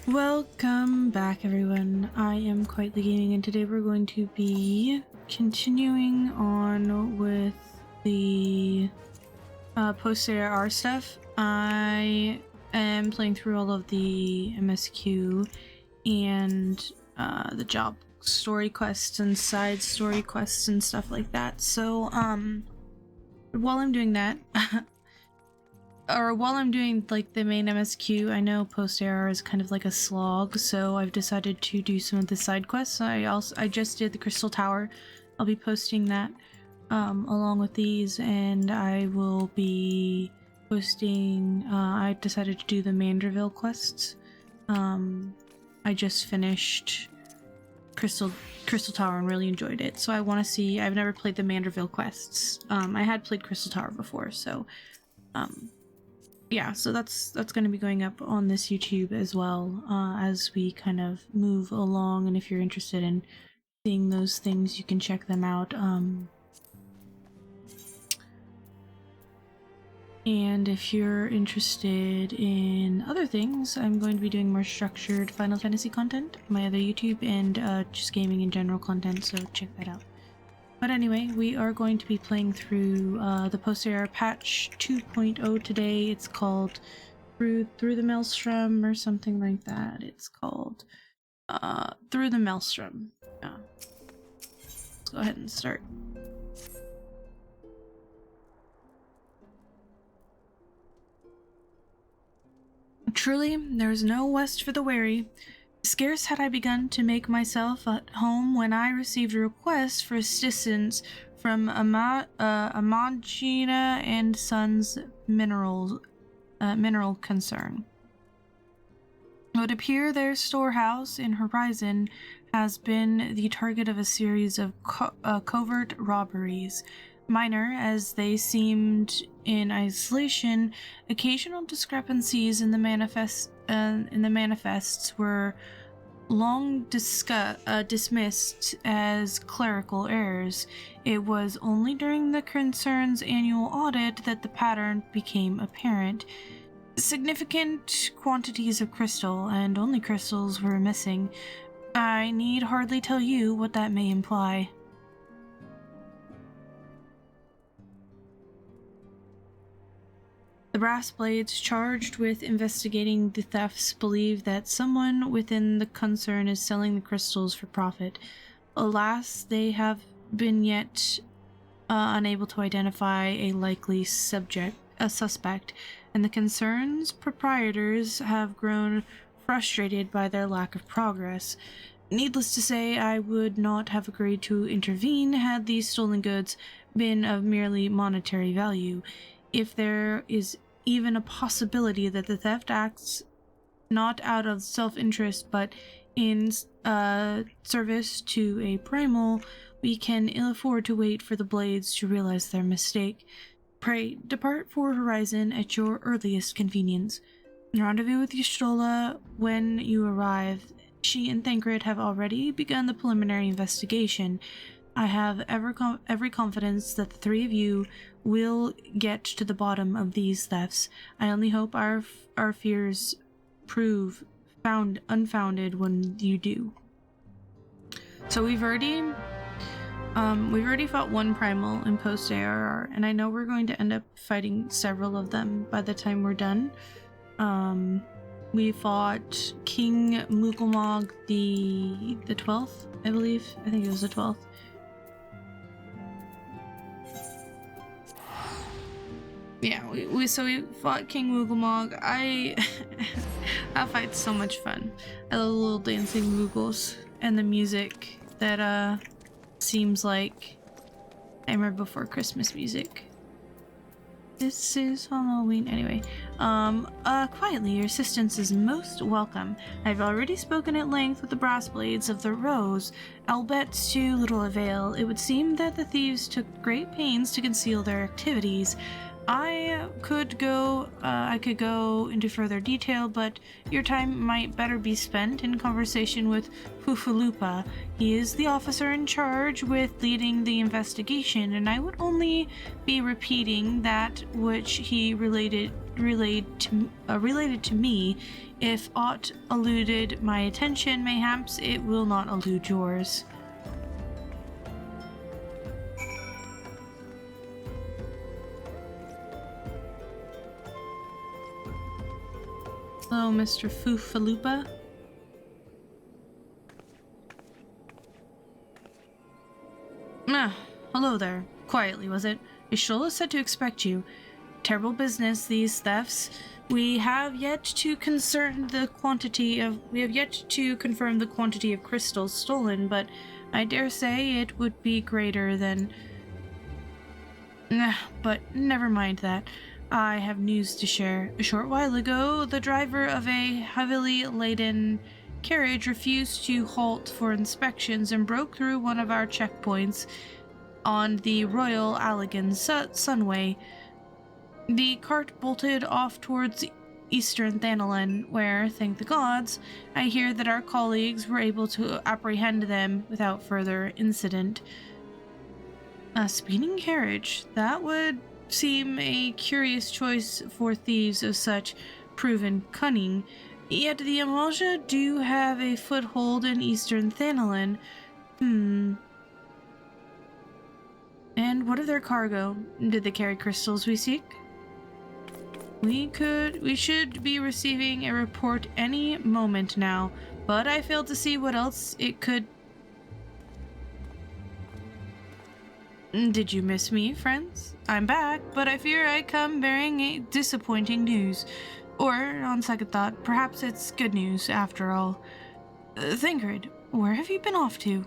Welcome back, everyone. I am Quietly Gaming, and today we're going to be continuing on with the post-ARR stuff. I am playing through all of the MSQ and the job story quests and side story quests and stuff like that. So, while I'm doing that, or while I'm doing like the main MSQ, I know post-ARR is kind of like a slog, so I've decided to do some of the side quests. I just did the Crystal Tower. I'll be posting that along with these, and I will be posting. I decided to do the Manderville quests. I just finished Crystal Tower and really enjoyed it, so I want to see. I've never played the Manderville quests. I had played Crystal Tower before, so yeah, so that's going to be going up on this YouTube as well as we kind of move along. And if you're interested in seeing those things, you can check them out. And if you're interested in other things, I'm going to be doing more structured Final Fantasy content on my other YouTube, and just gaming in general content, so check that out. But anyway, we are going to be playing through the post-ARR patch 2.0 today. It's called Through the Maelstrom or something like that. It's called Through the Maelstrom. Yeah. Let's go ahead and start. Truly, there is no rest for the weary. Scarce had I begun to make myself at home when I received a request for assistance from Amagina and Sons mineral concern. It would appear their storehouse in Horizon has been the target of a series of covert robberies. Minor as they seemed in isolation, occasional discrepancies in the manifests were long dismissed as clerical errors. It was only during the concern's annual audit that the pattern became apparent. Significant quantities of crystal, and only crystals, were missing. I need hardly tell you what that may imply. The brass blades charged with investigating the thefts believe that someone within the concern is selling the crystals for profit. Alas, they have been yet unable to identify a likely suspect, and the concern's proprietors have grown frustrated by their lack of progress. Needless to say, I would not have agreed to intervene had these stolen goods been of merely monetary value. If there is even a possibility that the theft acts not out of self-interest but in service to a primal, we can ill afford to wait for the blades to realize their mistake. Pray, depart for Horizon at your earliest convenience. Rendezvous with Y'shtola when you arrive. She and Thancred have already begun the preliminary investigation. I have every confidence that the three of you will get to the bottom of these thefts. I only hope our fears prove unfounded when you do. So we've already fought one primal in post-ARR, and I know we're going to end up fighting several of them by the time we're done. We fought King Mukulmog the 12th, I believe. I think it was the 12th. Yeah, we fought King Mukulmog. That fight's so much fun. I love the little dancing Moogles and the music that seems like Nightmare Before Christmas music. This is Halloween. Anyway, quietly, your assistance is most welcome. I've already spoken at length with the brass blades of the Rose, albeit to little avail. It would seem that the thieves took great pains to conceal their activities. I could go into further detail, but your time might better be spent in conversation with Fufulupa. He is the officer in charge with leading the investigation, and I would only be repeating that which he related to me. If aught eluded my attention, mayhaps it will not elude yours. Hello, Mr. Foofalupa. Ah, hello there. Quietly, was it? Ishola said to expect you. Terrible business, these thefts. We have yet to confirm the quantity of crystals stolen, but I dare say it would be greater than... But never mind that. I have news to share. A short while ago, the driver of a heavily laden carriage refused to halt for inspections and broke through one of our checkpoints on the Royal Allegan Sunway. The cart bolted off towards Eastern Thanalan, where, thank the gods, I hear that our colleagues were able to apprehend them without further incident. A speeding carriage. That would seem a curious choice for thieves of such proven cunning. Yet the Amalja do have a foothold in Eastern Thanalan. And what of their cargo? Did they carry crystals we seek? We should be receiving a report any moment now, but I fail to see what else it could... Did you miss me, friends? I'm back, but I fear I come bearing a disappointing news. Or, on second thought, perhaps it's good news after all. Thingrid, where have you been off to?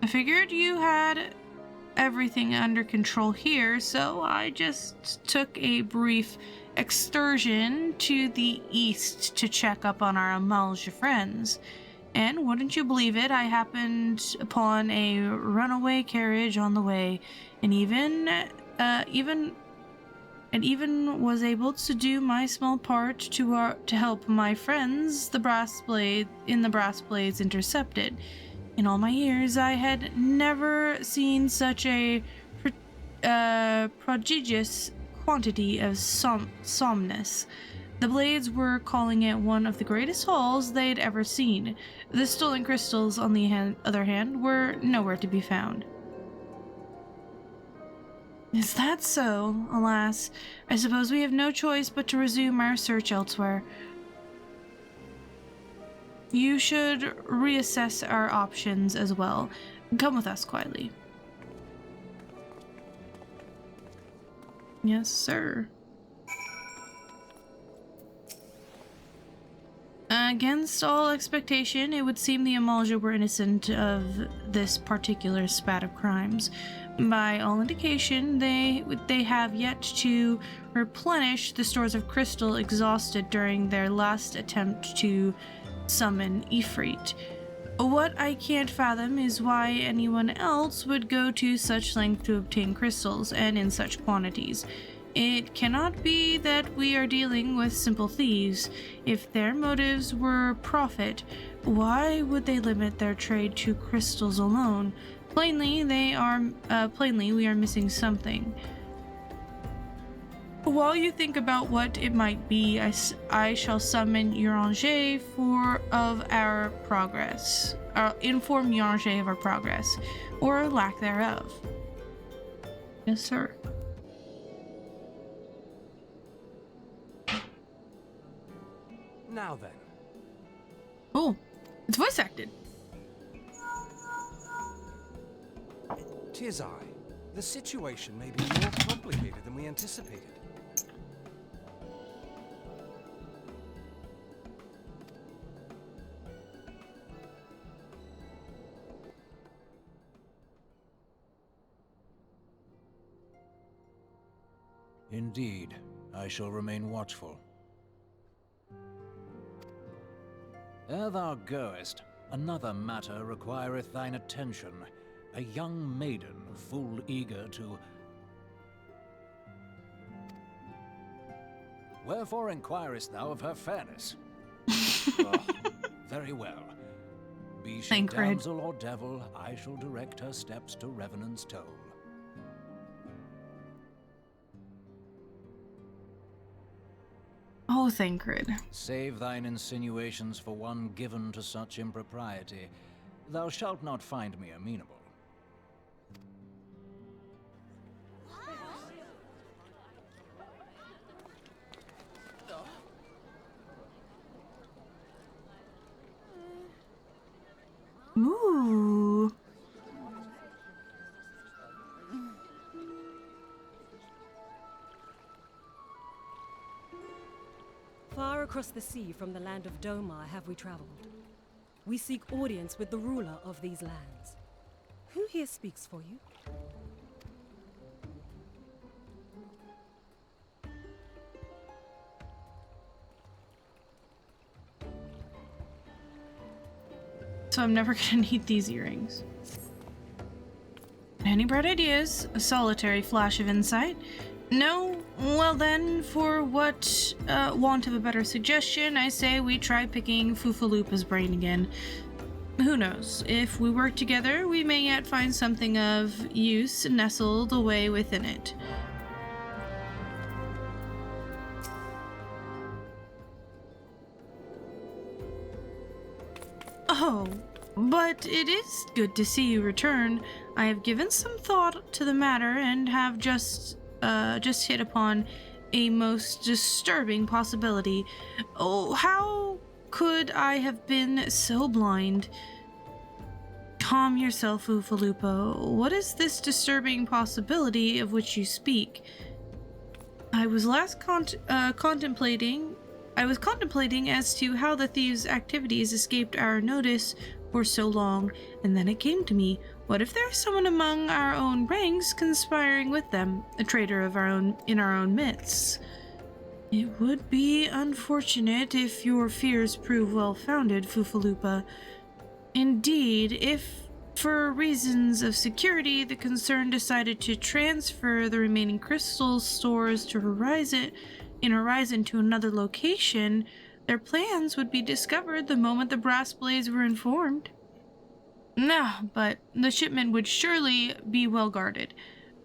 I figured you had everything under control here, so I just took a brief excursion to the east to check up on our Amalja friends. And wouldn't you believe it, I happened upon a runaway carriage on the way, and even was able to do my small part to help my friends, the Brass Blades intercepted. In all my years, I had never seen such a prodigious quantity of somnus. The Blades were calling it one of the greatest hauls they'd ever seen. The stolen crystals, on the other hand, were nowhere to be found. Is that so? Alas, I suppose we have no choice but to resume our search elsewhere. You should reassess our options as well. Come with us quietly. Yes, sir. Against all expectation, it would seem the Amalja were innocent of this particular spat of crimes. By all indication, they have yet to replenish the stores of crystal exhausted during their last attempt to summon Ifrit. What I can't fathom is why anyone else would go to such length to obtain crystals, and in such quantities. It cannot be that we are dealing with simple thieves. If their motives were profit, why would they limit their trade to crystals alone? Plainly, we are missing something. While you think about what it might be, I shall summon Uranger of our progress. Inform Uranger of our progress, or lack thereof. Yes, sir. Now then. Oh, it's voice acted. 'Tis I. The situation may be more complicated than we anticipated. Indeed, I shall remain watchful. Ere thou goest, another matter requireth thine attention. A young maiden, full eager to... Wherefore inquirest thou of her fairness? Oh, very well. Be she damsel or devil, I shall direct her steps to Revenant's Toll. Oh, Thancred. Save thine insinuations for one given to such impropriety. Thou shalt not find me amenable. Ooh. Far across the sea from the land of Domar have we traveled. We seek audience with the ruler of these lands. Who here speaks for you? So I'm never gonna need these earrings. Any bright ideas? A solitary flash of insight? No? Well then, for what want of a better suggestion, I say we try picking Fufaloopa's brain again. Who knows? If we work together, we may yet find something of use nestled away within it. Oh, but it is good to see you return. I have given some thought to the matter and have just hit upon a most disturbing possibility. Oh, how could I have been so blind? Calm yourself, Ufalupo. What is this disturbing possibility of which you speak? I was contemplating as to how the thieves' activities escaped our notice for so long, and then it came to me. What if there's someone among our own ranks conspiring with them, a traitor of in our own midst? It would be unfortunate if your fears prove well-founded, Fufalupa. Indeed, if for reasons of security the concern decided to transfer the remaining crystal stores to Horizon to another location, their plans would be discovered the moment the brass blades were informed. No, but the shipment would surely be well guarded.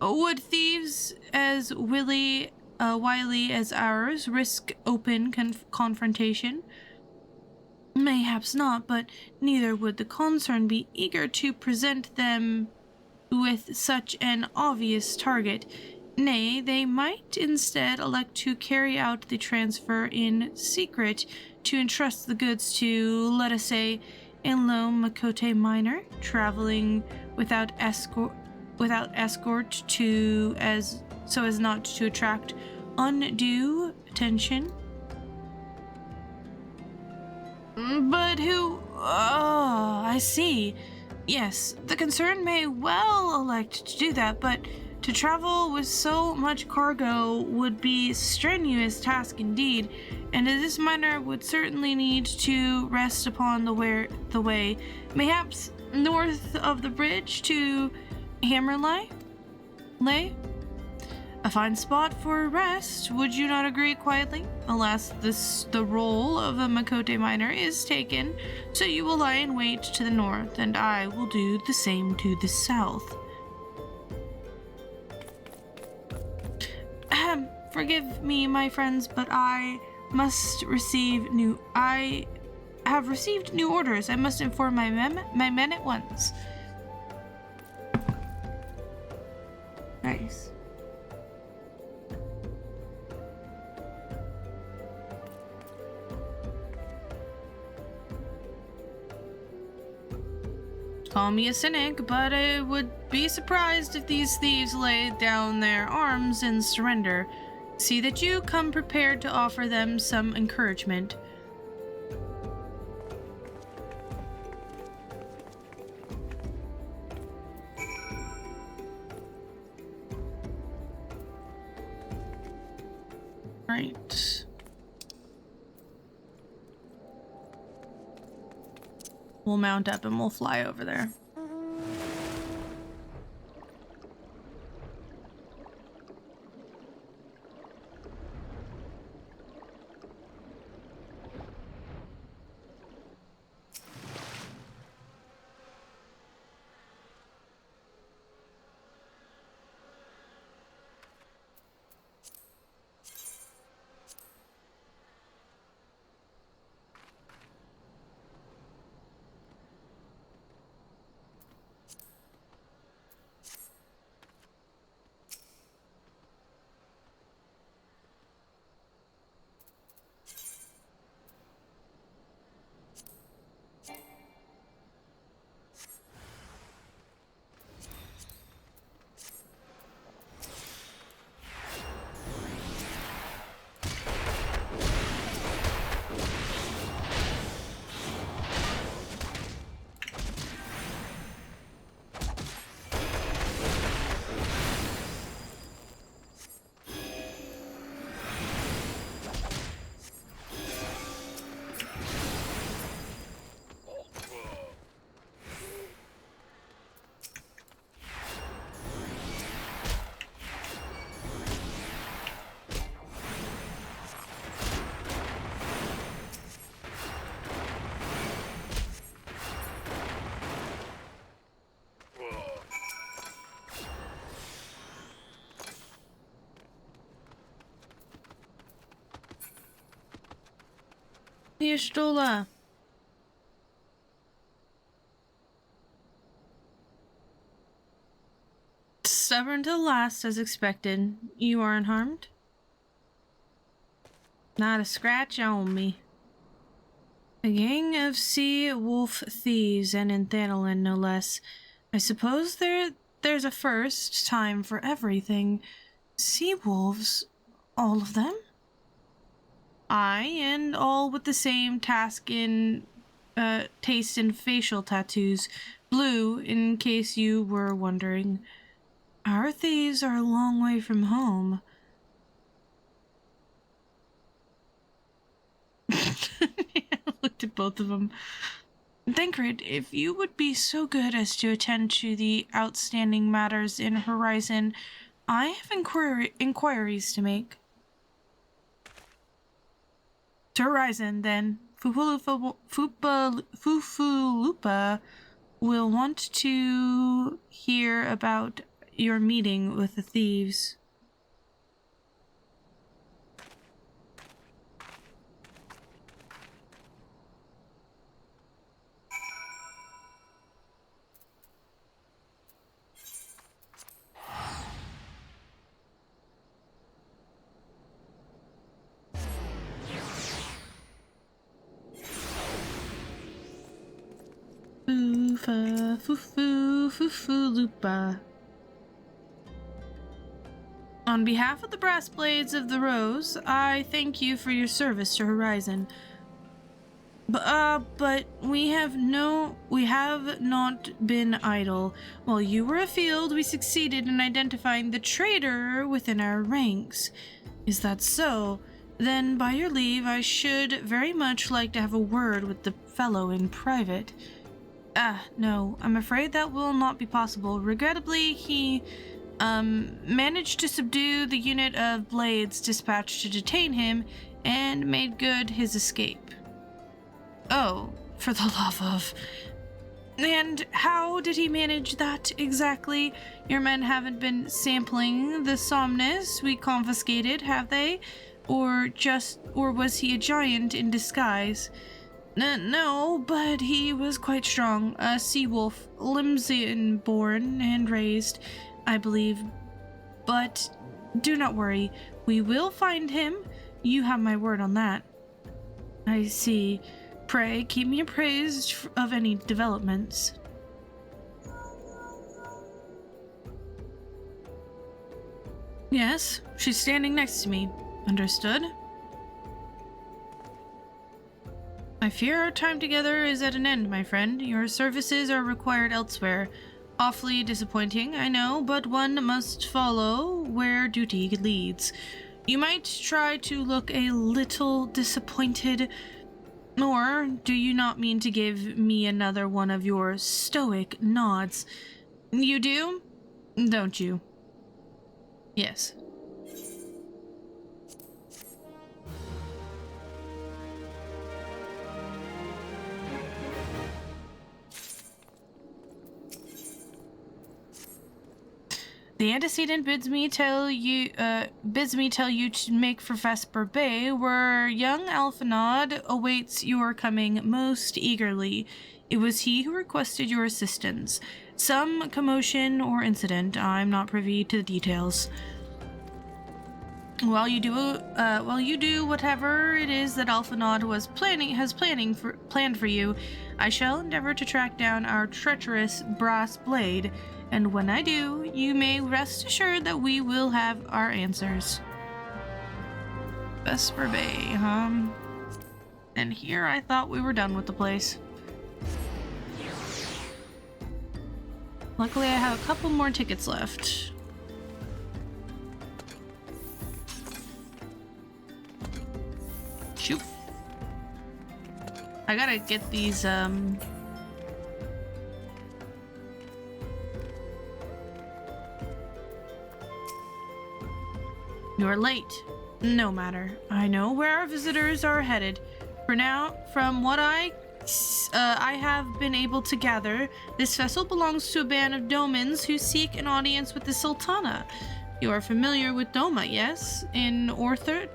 Would thieves as wily as ours risk open confrontation? Mayhaps not, but neither would the concern be eager to present them with such an obvious target. Nay, they might instead elect to carry out the transfer in secret, to entrust the goods to, let us say, a lone Makote miner traveling without escort so as not to attract undue attention. But who? Oh, I see. Yes, the concern may well elect to do that, but to travel with so much cargo would be a strenuous task indeed, and this miner would certainly need to rest upon the way, mayhaps north of the bridge to Hammerley? A fine spot for rest, would you not agree quietly? Alas, the role of a Makote miner is taken, so you will lie in wait to the north, and I will do the same to the south. Forgive me, my friends, but I have received new orders. I must inform my men at once. Nice. Call me a cynic, but I would be surprised if these thieves laid down their arms and surrender. See that you come prepared to offer them some encouragement. Right. We'll mount up and we'll fly over there. Ishtola. Stubborn to the last, as expected. You are unharmed? Not a scratch on me. A gang of sea wolf thieves, and in Thanalin, no less. I suppose there's a first time for everything. Sea wolves, all of them? Aye, and all with the same taste in facial tattoos. Blue, in case you were wondering. Our thieves are a long way from home. I looked at both of them. Thancred, if you would be so good as to attend to the outstanding matters in Horizon, I have inquiries to make. To Horizon, then. Fufulupa will want to hear about your meeting with the thieves. Fufulupa. On behalf of the Brass Blades of the Rose, I thank you for your service to Horizon. But we have not been idle. While you were afield, we succeeded in identifying the traitor within our ranks. Is that so? Then, by your leave, I should very much like to have a word with the fellow in private. No, I'm afraid that will not be possible. Regrettably, he managed to subdue the unit of blades dispatched to detain him and made good his escape. Oh, for the love of... And how did he manage that exactly? Your men haven't been sampling the somnus we confiscated, have they? Or was he a giant in disguise? No, but he was quite strong. A sea wolf, Limsian born and raised, I believe. But do not worry, we will find him. You have my word on that. I see. Pray, keep me appraised of any developments. Yes, she's standing next to me. Understood? I fear our time together is at an end, my friend. Your services are required elsewhere. Awfully disappointing, I know, but one must follow where duty leads. You might try to look a little disappointed, or do you not mean to give me another one of your stoic nods? You do, don't you? Yes. The antecedent bids me tell you to make for Vesper Bay, where young Alphanod awaits your coming most eagerly. It was he who requested your assistance. Some commotion or incident, I'm not privy to the details. While you do whatever it is that Alphanod has planned for you, I shall endeavor to track down our treacherous brass blade. And when I do, you may rest assured that we will have our answers. Vesper Bay, And here I thought we were done with the place. Luckily, I have a couple more tickets left. Shoot. I gotta get these, You're late. No matter. I know where our visitors are headed. For now, from what I have been able to gather, this vessel belongs to a band of Domans who seek an audience with the Sultana. You are familiar with Doma, yes? In Orthard?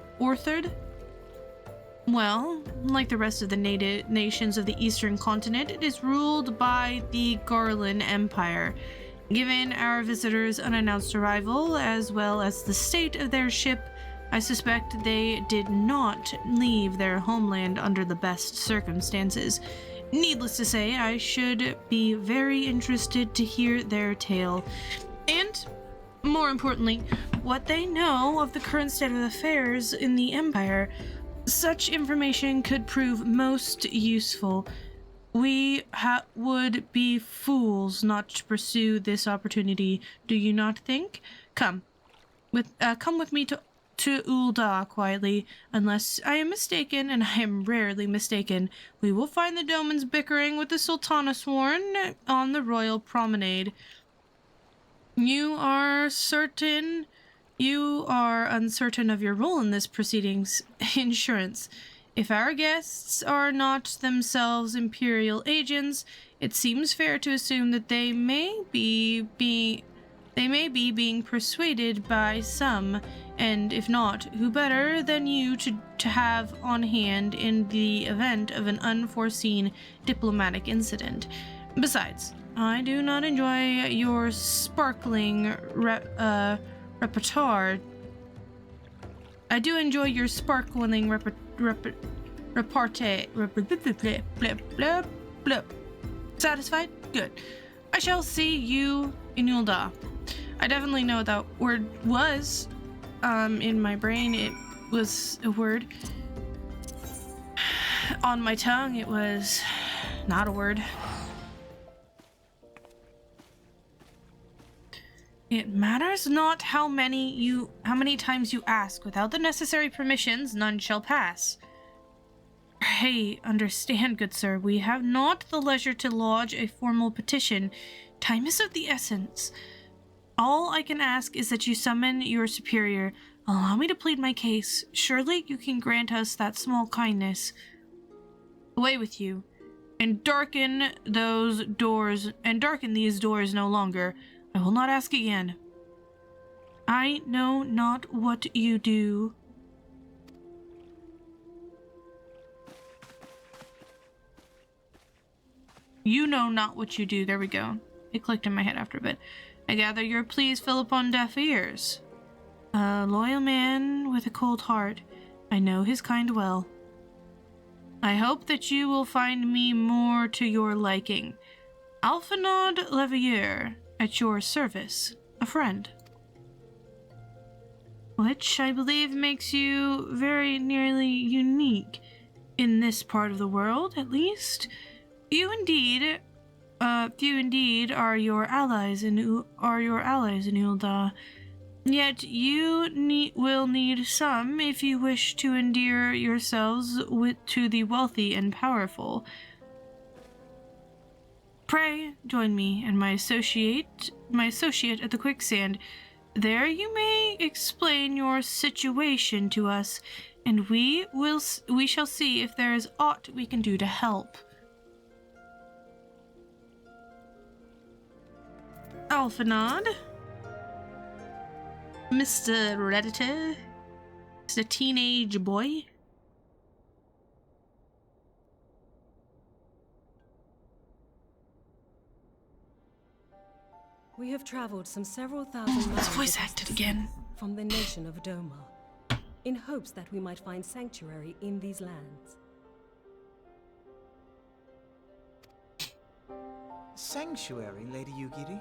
Well, like the rest of the native nations of the eastern continent, it is ruled by the Garland Empire. Given our visitors' unannounced arrival, as well as the state of their ship, I suspect they did not leave their homeland under the best circumstances. Needless to say, I should be very interested to hear their tale. And, more importantly, what they know of the current state of affairs in the Empire. Such information could prove most useful. We would be fools not to pursue this opportunity, do you not think? Come with me to Ul'dah quietly. Unless I am mistaken, and I am rarely mistaken, we will find the Domans bickering with the Sultana Sworn on the royal promenade. You are uncertain of your role in this proceedings. Insurance. If our guests are not themselves Imperial agents, it seems fair to assume that they may be being persuaded by some, and if not, who better than you to have on hand in the event of an unforeseen diplomatic incident. Besides, I do not enjoy your sparkling repertoire. I do enjoy your sparkling repartee. Satisfied? Good. I shall see you in Ul'dah. I definitely know what that word was. In my brain, it was a word. On my tongue, it was not a word. It matters not how many times you ask. Without the necessary permissions, none shall pass. Pray understand, good sir, we have not the leisure to lodge a formal petition. Time is of the essence. All I can ask is that you summon your superior. Allow me to plead my case. Surely you can grant us that small kindness. Away with you, and darken these doors no longer. I will not ask again. I know not what you do. You know not what you do. There we go. It clicked in my head after a bit. I gather your pleas fell upon deaf ears. A loyal man with a cold heart. I know his kind well. I hope that you will find me more to your liking. Alphinaud Leveilleur, at your service, a friend. Which I believe makes you very nearly unique in this part of the world, at least. Few indeed are your allies in Ul'dah. Yet you will need some if you wish to endear yourselves to the wealthy and powerful. Pray join me and my associate at the quicksand. There you may explain your situation to us, and we shall see if there is aught we can do to help. Alphinaud, Mr. Redditor, Mr. Teenage Boy. We have traveled some several thousand miles Voice acted again. from the nation of Doma, in hopes that we might find sanctuary in these lands. Sanctuary, Lady Yugiri?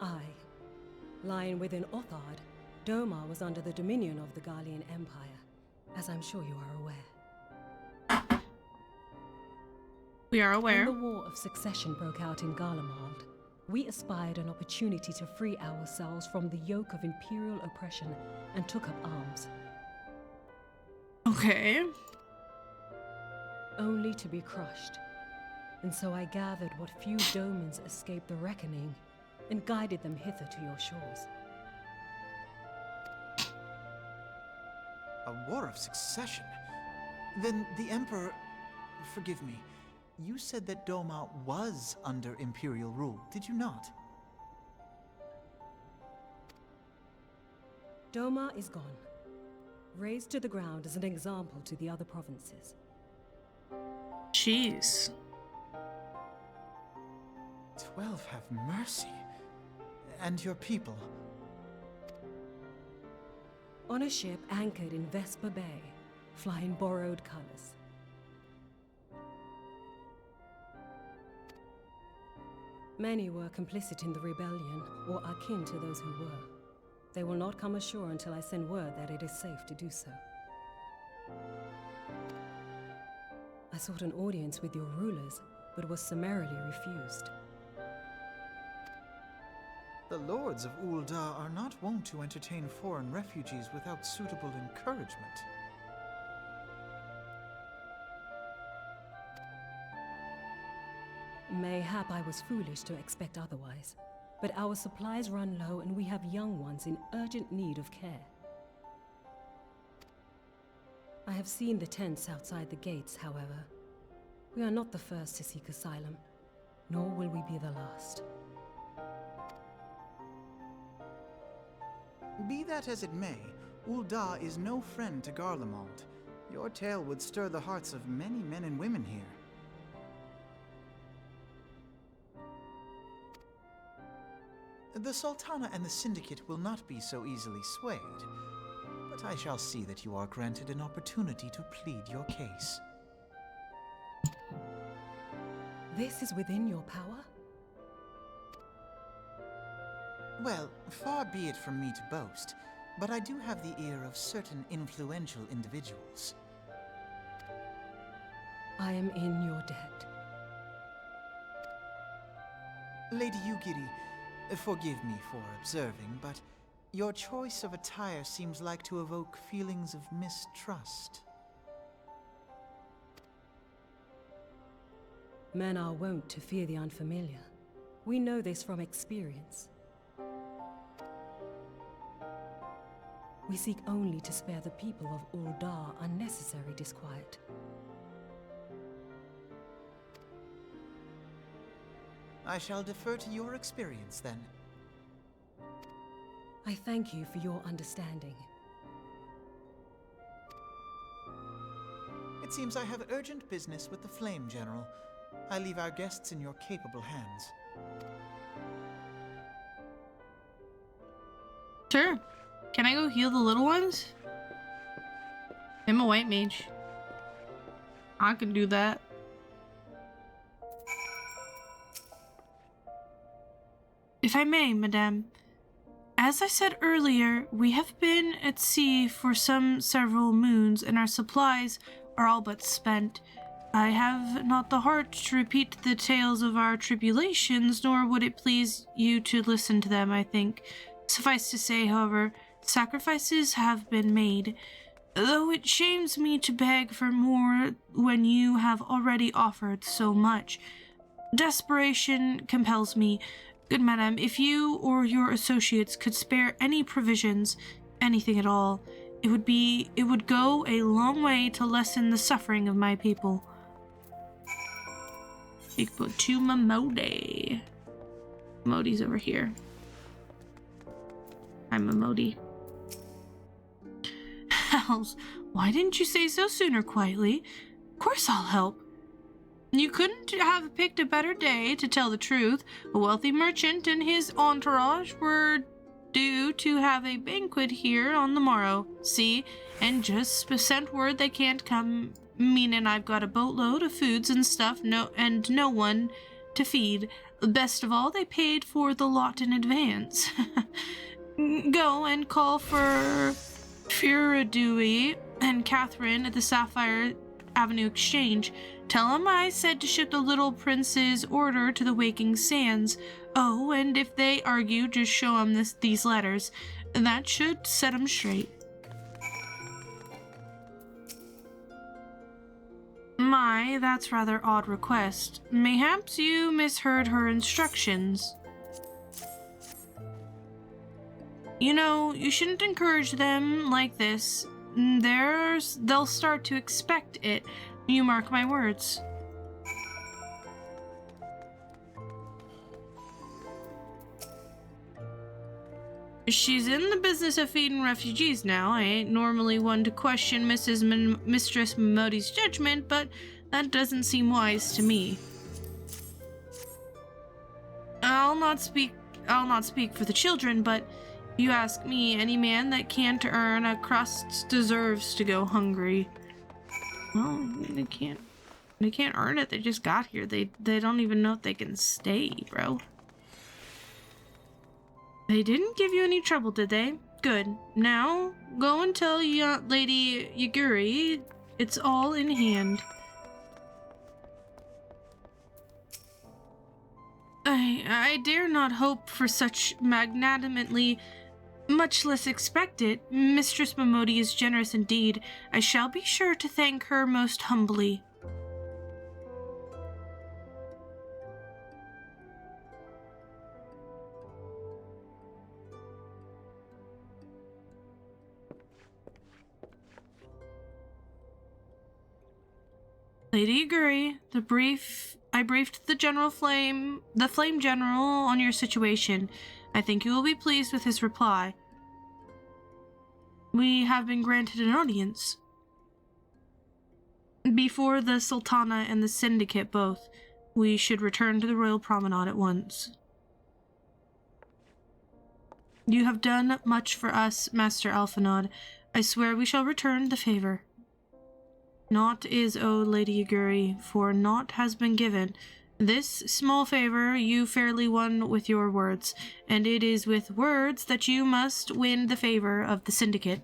Aye. Lying within Othard, Doma was under the dominion of the Garlean Empire, as I'm sure you are aware. We are aware. When the War of Succession broke out in Garlemald, we espied an opportunity to free ourselves from the yoke of imperial oppression and took up arms. Okay. Only to be crushed. And so I gathered what few Domans escaped the reckoning and guided them hither to your shores. A war of succession? Then the Emperor... Forgive me. You said that Doma was under Imperial rule, did you not? Doma is gone, razed to the ground as an example to the other provinces. Jeez. 12 have mercy. And your people? On a ship anchored in Vesper Bay, flying borrowed colors. Many were complicit in the rebellion, or akin to those who were. They will not come ashore until I send word that it is safe to do so. I sought an audience with your rulers, but was summarily refused. The lords of Ul'dah are not wont to entertain foreign refugees without suitable encouragement. Mayhap I was foolish to expect otherwise, but our supplies run low and we have young ones in urgent need of care. I have seen the tents outside the gates, however. We are not the first to seek asylum, nor will we be the last. Be that as it may, Ul'dah is no friend to Garlemald. Your tale would stir the hearts of many men and women here. The Sultana and the Syndicate will not be so easily swayed, but I shall see that you are granted an opportunity to plead your case. This is within your power? Well, far be it from me to boast, but I do have the ear of certain influential individuals. I am in your debt. Lady Yugiri, forgive me for observing, but your choice of attire seems like to evoke feelings of mistrust. Men are wont to fear the unfamiliar. We know this from experience. We seek only to spare the people of Ul'dah unnecessary disquiet. I shall defer to your experience, then. I thank you for your understanding. It seems I have urgent business with the Flame General. I leave our guests in your capable hands. Sure. Can I go heal the little ones? I'm a white mage. I can do that. If I may, madame. As I said earlier, we have been at sea for several moons, and our supplies are all but spent. I have not the heart to repeat the tales of our tribulations, nor would it please you to listen to them, I think. Suffice to say, however, sacrifices have been made, though it shames me to beg for more when you have already offered so much. Desperation compels me. Good madam, if you or your associates could spare any provisions, anything at all, it would go a long way to lessen the suffering of my people. Equal to Mamodi. Mamodi's over here. I'm Mamodi. Hells, why didn't you say so sooner, quietly? Of course I'll help. You couldn't have picked a better day, to tell the truth. A wealthy merchant and his entourage were due to have a banquet here on the morrow. See, and just sent word they can't come, meaning I've got a boatload of foods and stuff, and no one to feed. Best of all, they paid for the lot in advance. Go and call for Furadui and Catherine at the Sapphire Avenue Exchange. Tell him I said to ship the little prince's order to the Waking Sands. Oh, and if they argue, just show him these letters. That should set him straight. My, that's rather odd request. Mayhaps you misheard her instructions. You know, you shouldn't encourage them like this. They'll start to expect it. You mark my words. She's in the business of feeding refugees now. I ain't normally one to question Mistress Momodi's judgment, but that doesn't seem wise to me. I'll not speak for the children, but if you ask me, any man that can't earn a crust deserves to go hungry. Well, they can't earn it. They just got here. They don't even know if they can stay, bro. They didn't give you any trouble, did they? Good. Now, go and tell Lady Yaguri it's all in hand. I dare not hope for such magnanimously, much less expect it. Mistress Momodi is generous indeed. I shall be sure to thank her most humbly. Lady Yaguri, I briefed the Flame General on your situation. I think you will be pleased with his reply. We have been granted an audience. Before the Sultana and the Syndicate both. We should return to the Royal Promenade at once. You have done much for us, Master Alphanod. I swear we shall return the favor. Naught is owed, Lady Yaguri, for naught has been given. This small favor you fairly won with your words, and it is with words that you must win the favor of the Syndicate.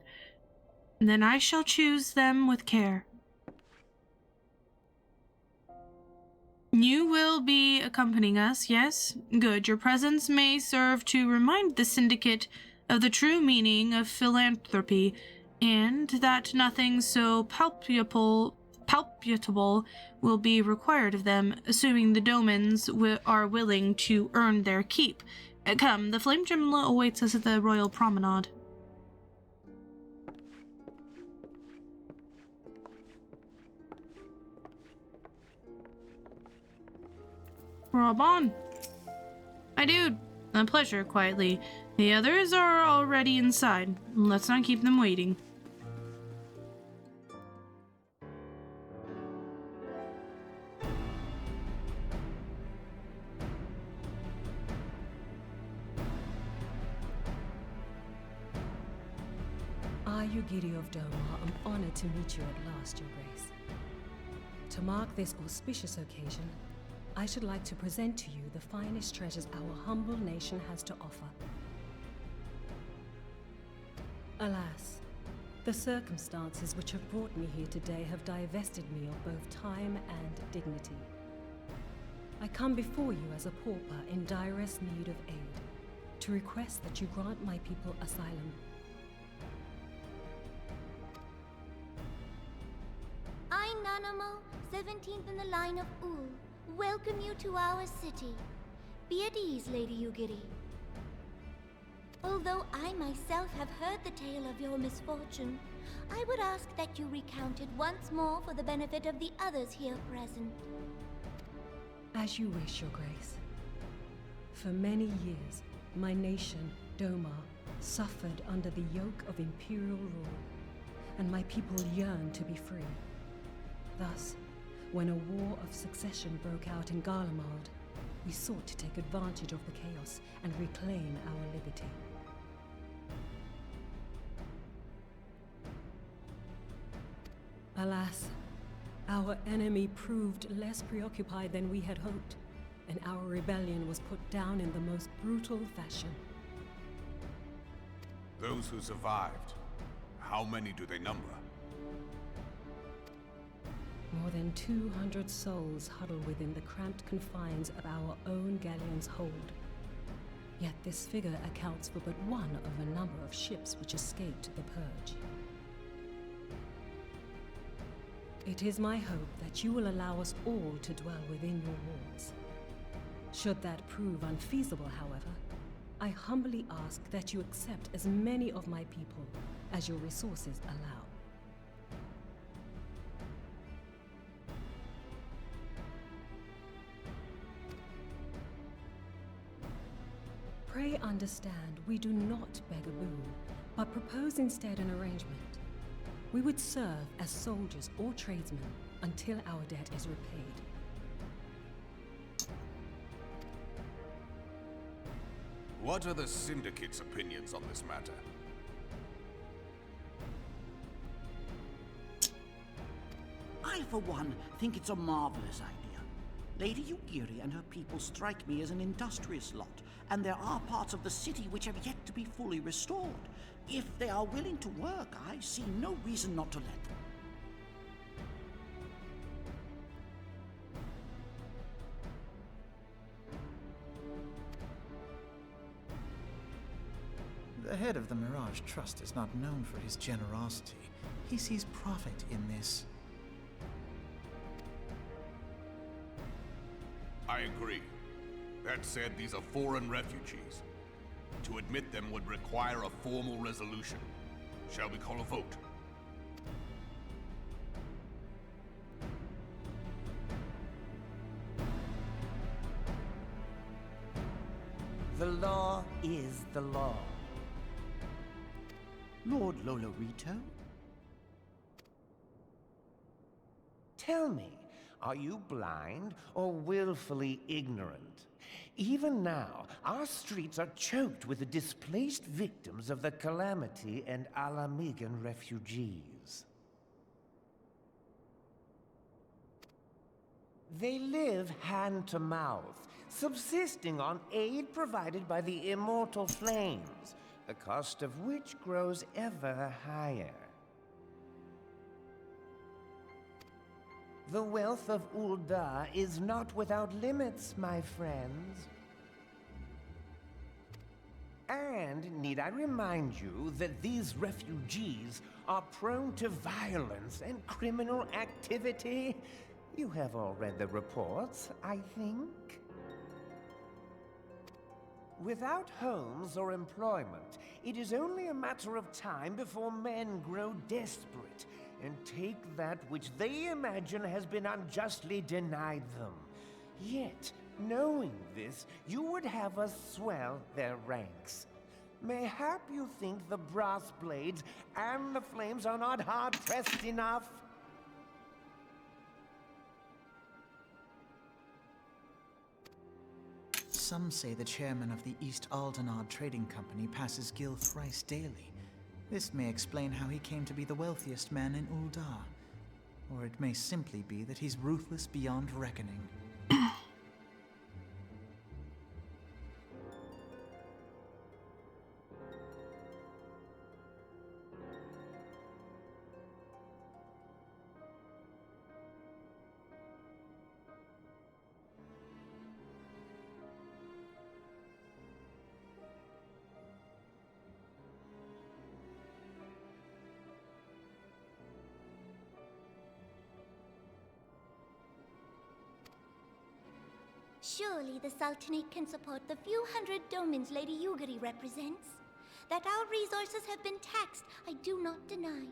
Then I shall choose them with care. You will be accompanying us, yes? Good. Your presence may serve to remind the Syndicate of the true meaning of philanthropy, and that nothing so palpable will be required of them, assuming the Domans are willing to earn their keep. Come, the Flame General awaits us at the Royal Promenade. Rob on. Hi, dude. A pleasure, quietly. The others are already inside. Let's not keep them waiting. I, Yugiri of Doma, am honored to meet you at last, Your Grace. To mark this auspicious occasion, I should like to present to you the finest treasures our humble nation has to offer. Alas, the circumstances which have brought me here today have divested me of both time and dignity. I come before you as a pauper in direst need of aid, to request that you grant my people asylum. I, Nanamo, 17th in the line of Ul, welcome you to our city. Be at ease, Lady Yugiri. Although I myself have heard the tale of your misfortune, I would ask that you recount it once more for the benefit of the others here present. As you wish, Your Grace. For many years, my nation, Doma, suffered under the yoke of imperial rule, and my people yearned to be free. Thus, when a war of succession broke out in Garlemald, we sought to take advantage of the chaos and reclaim our liberty. Alas, our enemy proved less preoccupied than we had hoped, and our rebellion was put down in the most brutal fashion. Those who survived, how many do they number? More than 200 souls huddle within the cramped confines of our own galleon's hold. Yet this figure accounts for but one of a number of ships which escaped the Purge. It is my hope that you will allow us all to dwell within your walls. Should that prove unfeasible, however, I humbly ask that you accept as many of my people as your resources allow. Pray understand, we do not beg a boon, but propose instead an arrangement. We would serve as soldiers or tradesmen until our debt is repaid. What are the Syndicate's opinions on this matter? I, for one, think it's a marvelous idea. Lady Yugiri and her people strike me as an industrious lot, and there are parts of the city which have yet to be fully restored. If they are willing to work, I see no reason not to let them. The head of the Mirage Trust is not known for his generosity. He sees profit in this. I agree. That said, these are foreign refugees. To admit them would require a formal resolution. Shall we call a vote? The law is the law. Lord Lolorito? Tell me, are you blind or willfully ignorant? Even now, our streets are choked with the displaced victims of the Calamity and Alamigan refugees. They live hand to mouth, subsisting on aid provided by the immortal flames, the cost of which grows ever higher. The wealth of Ul'dah is not without limits, my friends. And need I remind you that these refugees are prone to violence and criminal activity? You have all read the reports, I think. Without homes or employment, it is only a matter of time before men grow desperate and take that which they imagine has been unjustly denied them. Yet, knowing this, you would have us swell their ranks. Mayhap you think the brass blades and the flames are not hard-pressed enough? Some say the chairman of the East Aldenard Trading Company passes Gil thrice daily. This may explain how he came to be the wealthiest man in Ul'dah. Or it may simply be that he's ruthless beyond reckoning. Surely the Sultanate can support the few hundred domins Lady Yugiri represents. That our resources have been taxed, I do not deny.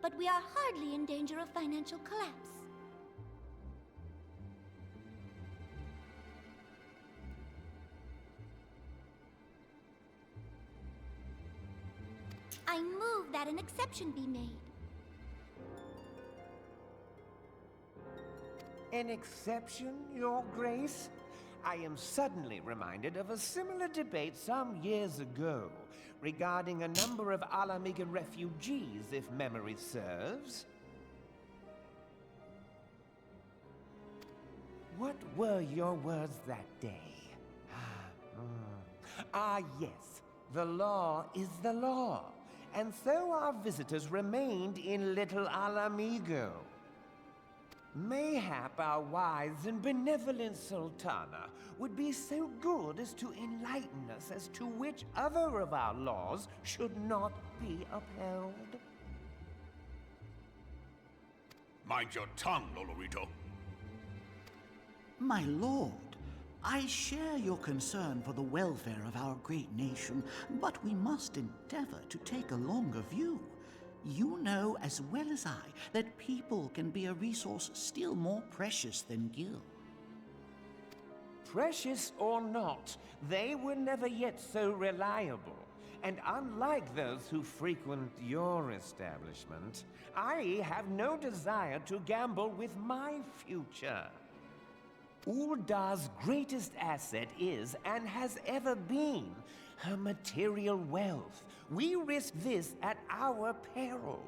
But we are hardly in danger of financial collapse. I move that an exception be made. An exception, Your Grace? I am suddenly reminded of a similar debate some years ago regarding a number of Alamigan refugees, if memory serves. What were your words that day? Yes. The law is the law. And so our visitors remained in Little Alamigo. Mayhap our wise and benevolent Sultana would be so good as to enlighten us as to which other of our laws should not be upheld. Mind your tongue, Lolorito. My lord, I share your concern for the welfare of our great nation, but we must endeavor to take a longer view. You know as well as I that people can be a resource still more precious than gil. Precious or not, they were never yet so reliable. And unlike those who frequent your establishment, I have no desire to gamble with my future. Uldar's greatest asset is, and has ever been, her material wealth. We risk this at our peril.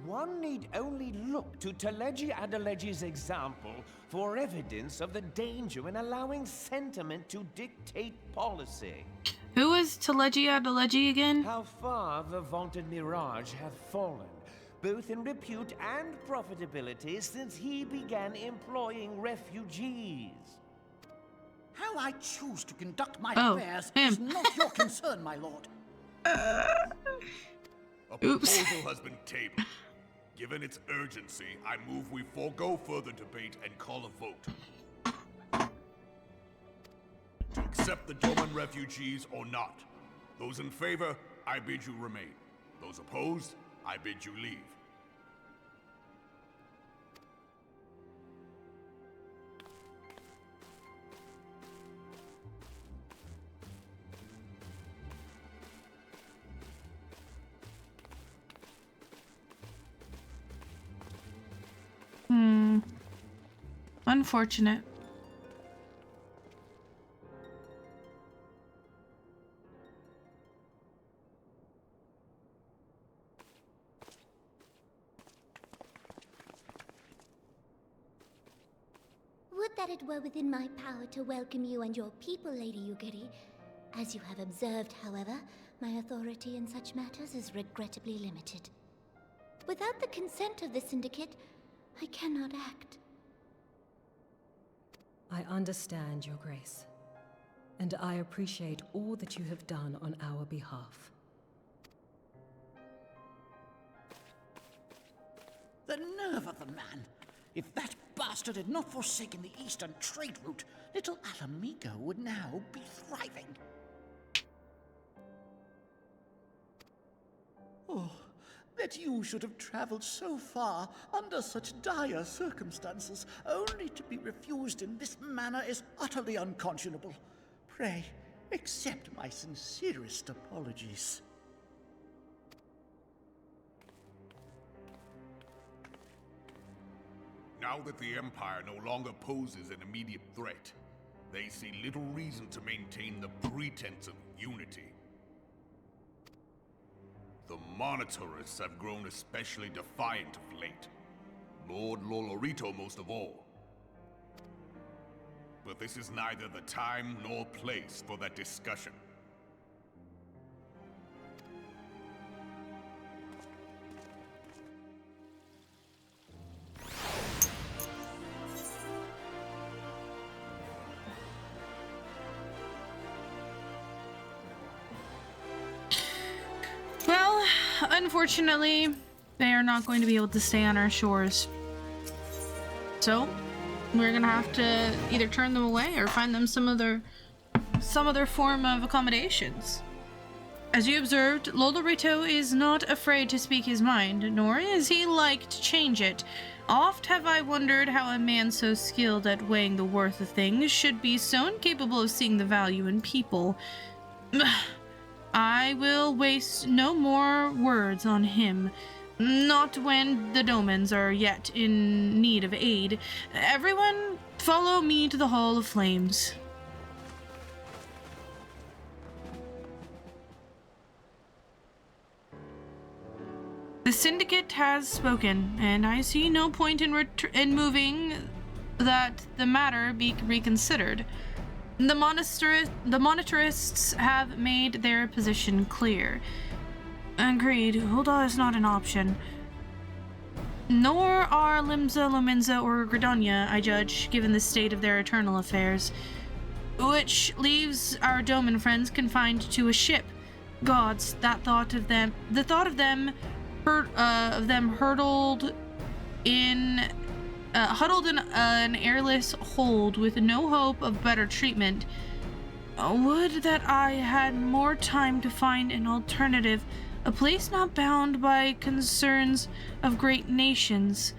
One need only look to Teleji Adeleji's example for evidence of the danger in allowing sentiment to dictate policy. Who is Teleji Adeleji again? How far the vaunted Mirage hath fallen, both in repute and profitability, since he began employing refugees. How I choose to conduct my affairs is not your concern, my lord. A proposal has been tabled. Given its urgency, I move we forego further debate and call a vote. To accept the Doman refugees or not. Those in favor, I bid you remain. Those opposed, I bid you leave. Unfortunate. Would that it were within my power to welcome you and your people, Lady Yugiri. As you have observed, however, my authority in such matters is regrettably limited. Without the consent of the Syndicate, I cannot act. I understand, Your Grace, and I appreciate all that you have done on our behalf. The nerve of the man! If that bastard had not forsaken the eastern trade route, little Alamigo would now be thriving. Oh, that you should have traveled so far under such dire circumstances, only to be refused in this manner is utterly unconscionable. Pray, accept my sincerest apologies. Now that the Empire no longer poses an immediate threat, they see little reason to maintain the pretense of unity. The Monitorists have grown especially defiant of late. Lord Lolorito most of all. But this is neither the time nor place for that discussion. Well, unfortunately, they are not going to be able to stay on our shores. So, we're gonna have to either turn them away or find them some other form of accommodations. As you observed, Lolorito is not afraid to speak his mind, nor is he like to change it. Oft have I wondered how a man so skilled at weighing the worth of things should be so incapable of seeing the value in people. I will waste no more words on him. Not when the Domans are yet in need of aid. Everyone, follow me to the Hall of Flames. The Syndicate has spoken, and I see no point in moving that the matter be reconsidered. The Monitorists have made their position clear. Agreed, Hulda is not an option. Nor are Limsa, Lominsa, or Gradonia, I judge, given the state of their eternal affairs. Which leaves our Doman friends confined to a ship. Gods, the thought of them huddled in an airless hold with no hope of better treatment. Would that I had more time to find an alternative, a place not bound by concerns of great nations.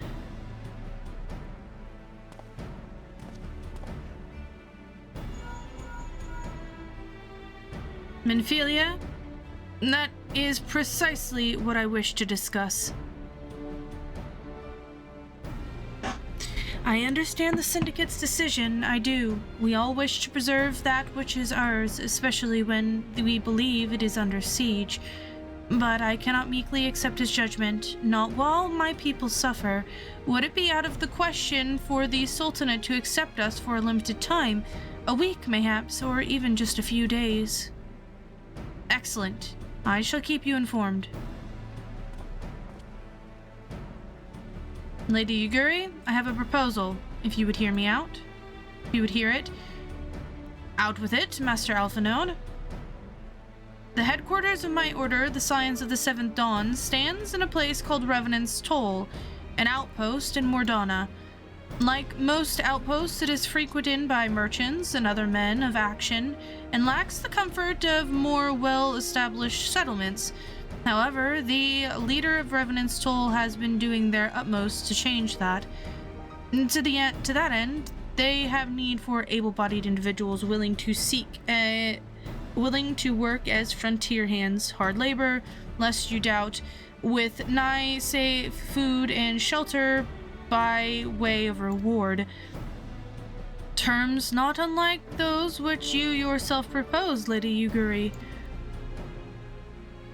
Minfilia, that is precisely what I wish to discuss. I understand the Syndicate's decision, I do. We all wish to preserve that which is ours, especially when we believe it is under siege. But I cannot meekly accept his judgment, not while my people suffer. Would it be out of the question for the Sultanate to accept us for a limited time? A week, mayhaps, or even just a few days? Excellent. I shall keep you informed. Lady Yuguri, I have a proposal, if you would hear me out. If you would hear it. Out with it, Master Alphinaud. The headquarters of my order, the Scions of the Seventh Dawn, stands in a place called Revenant's Toll, an outpost in Mordana. Like most outposts, it is frequented by merchants and other men of action, and lacks the comfort of more well-established settlements. However, the leader of Revenant's Toll has been doing their utmost to change that. To that end, they have need for able-bodied individuals willing to work as frontier hands, hard labor, lest you doubt, with nigh safe food and shelter by way of reward. Terms not unlike those which you yourself proposed, Lady Yuguri.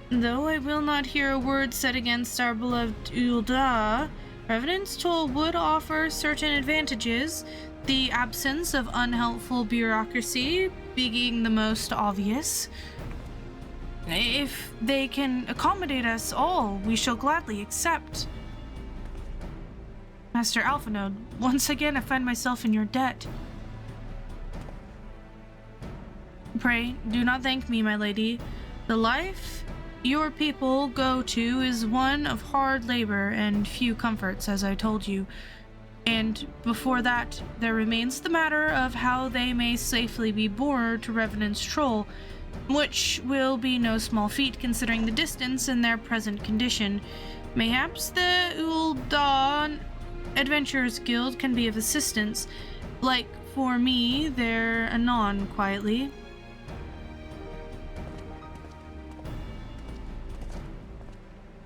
Though I will not hear a word said against our beloved Ul'dah, Revenant's Toll would offer certain advantages, the absence of unhelpful bureaucracy being the most obvious. If they can accommodate us all, we shall gladly accept. Master Alphinaud, once again I find myself in your debt. Pray, do not thank me, my lady. The life your people go to is one of hard labor and few comforts, as I told you. And before that, there remains the matter of how they may safely be borne to Revenant's Troll, which will be no small feat considering the distance and their present condition. Mayhaps the Ul'dah Adventurers Guild can be of assistance, like for me there anon quietly.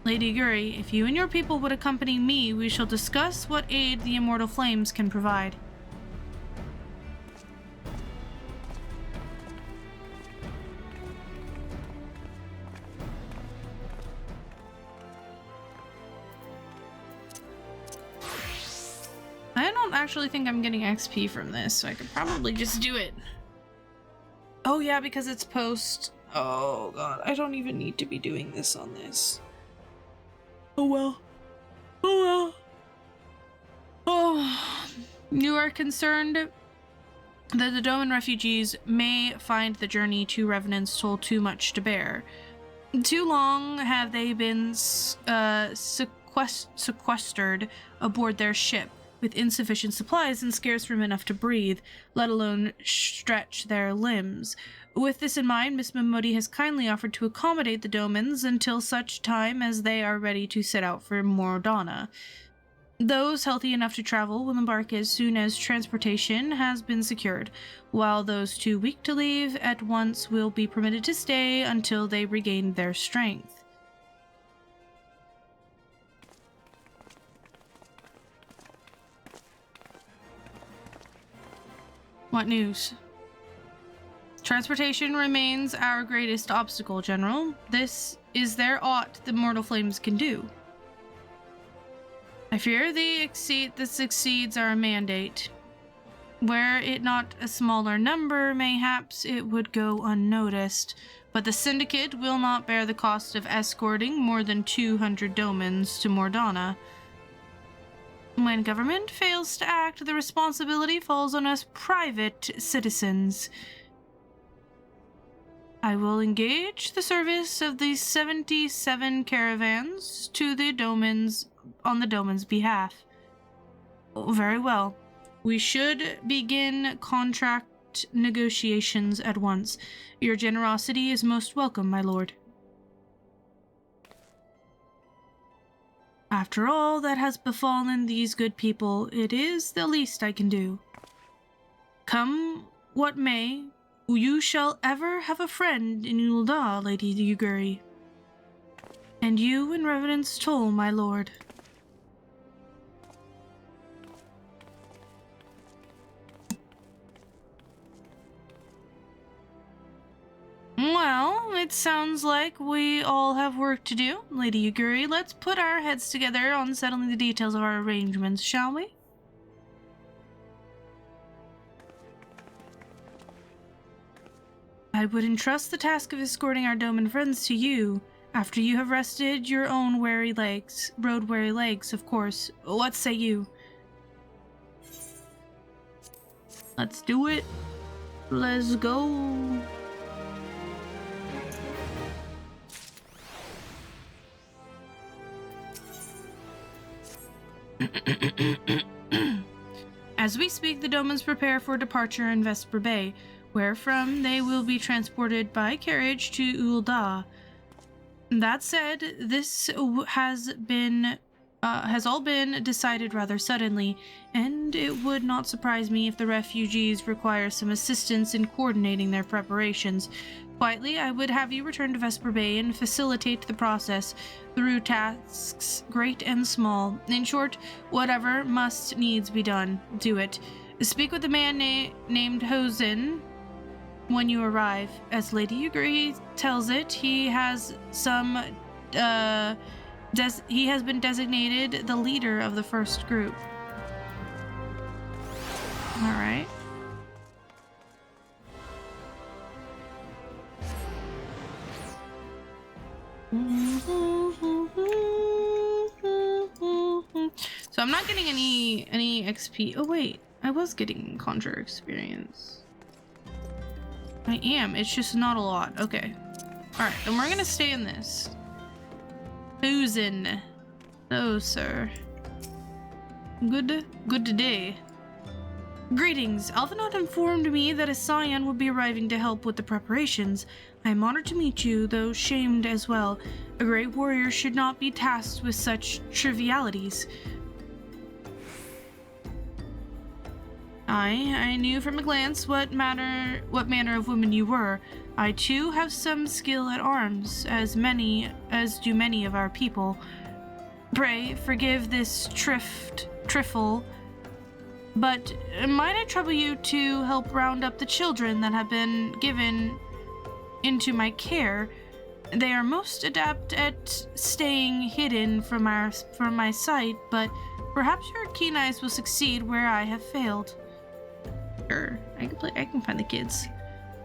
Lady Yuguri, if you and your people would accompany me, we shall discuss what aid the Immortal Flames can provide. I don't actually think I'm getting XP from this, so I could probably just do it. Oh yeah, because it's post. Oh god, I don't even need to be doing this on this. Oh well. Oh well. Oh, you are concerned that the Doman refugees may find the journey to Revenant's Toll too much to bear. Too long have they been sequestered aboard their ship, with insufficient supplies and scarce room enough to breathe, let alone stretch their limbs. With this in mind, Miss Mimodi has kindly offered to accommodate the Domans until such time as they are ready to set out for Mordana. Those healthy enough to travel will embark as soon as transportation has been secured, while those too weak to leave at once will be permitted to stay until they regain their strength. What news? Transportation remains our greatest obstacle, General. Is there aught the Mortal Flames can do? I fear this exceeds our mandate. Were it not a smaller number, mayhaps it would go unnoticed, but the Syndicate will not bear the cost of escorting more than 200 Domans to Mordana. When government fails to act, the responsibility falls on us private citizens. I will engage the service of the 77 caravans to the Domans on the Domans' behalf. Oh, very well. We should begin contract negotiations at once. Your generosity is most welcome, my lord. After all that has befallen these good people, it is the least I can do. Come what may, you shall ever have a friend in Ul'dah, Lady Yuguri. And you in Revenant's Toll, my lord. Well, it sounds like we all have work to do, Lady Yuguri. Let's put our heads together on settling the details of our arrangements, shall we? I would entrust the task of escorting our Doman friends to you, after you have rested your own road-weary legs, of course. What say you? Let's do it. Let's go. As we speak, the Domans prepare for departure in Vesper Bay, where from they will be transported by carriage to Ul'dah. That said, this has all been decided rather suddenly, and it would not surprise me if the refugees require some assistance in coordinating their preparations. Quietly, I would have you return to Vesper Bay and facilitate the process through tasks great and small. In short, whatever must needs be done, do it. Speak with a man named Hosen when you arrive. As Lady Yuguri tells it, he has been designated the leader of the first group. All right. So I'm not getting any XP. Oh wait, I was getting conjure experience. I am. It's just not a lot. Okay. All right, then we're gonna stay in this. Susan. Hello, sir. Good day. Greetings. Alphinaud informed me that a scion would be arriving to help with the preparations. I am honored to meet you, though shamed as well. A great warrior should not be tasked with such trivialities. I knew from a glance what manner of woman you were. I too have some skill at arms, as do many of our people. Pray forgive this trifle, but might I trouble you to help round up the children that have been given into my care? They are most adept at staying hidden from my sight, but perhaps your keen eyes will succeed where I have failed. Sure, I can find the kids.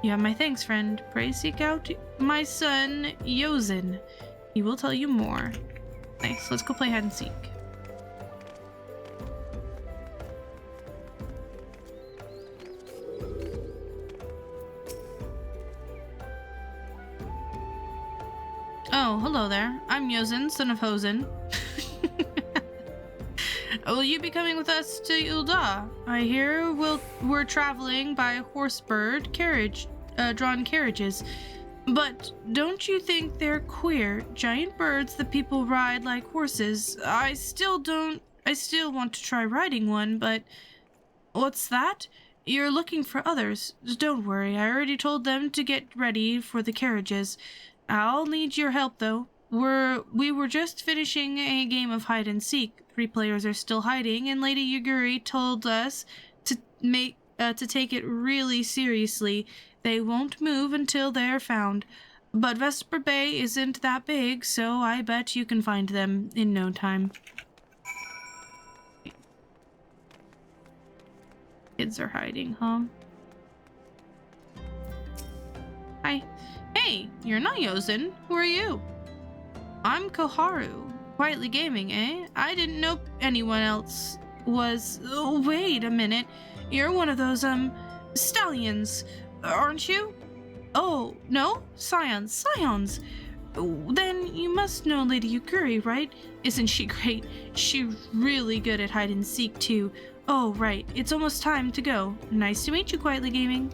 You have my thanks, friend. Pray seek out my son, Yozen. He will tell you more. Nice, let's go play hide and seek. Oh, hello there. I'm Yozen, son of Hosen. Will you be coming with us to Ul'dah? I hear we're traveling by horse-bird drawn carriages. But don't you think they're queer? Giant birds that people ride like horses. I still want to try riding one, but what's that? You're looking for others. Don't worry, I already told them to get ready for the carriages. I'll need your help though. We were just finishing a game of hide and seek. 3 players are still hiding, and Lady Yuguri told us to take it really seriously. They won't move until they're found. But Vesper Bay isn't that big, so I bet you can find them in no time. Kids are hiding, huh? Hi. Hey, you're not Yozen. Who are you? I'm Koharu. Quietly gaming, eh? I didn't know anyone else was... Oh, wait a minute. You're one of those, stallions, aren't you? Oh, no? Scions. Then you must know Lady Yuguri, right? Isn't she great? She's really good at hide and seek, too. Oh, right. It's almost time to go. Nice to meet you, Quietly Gaming.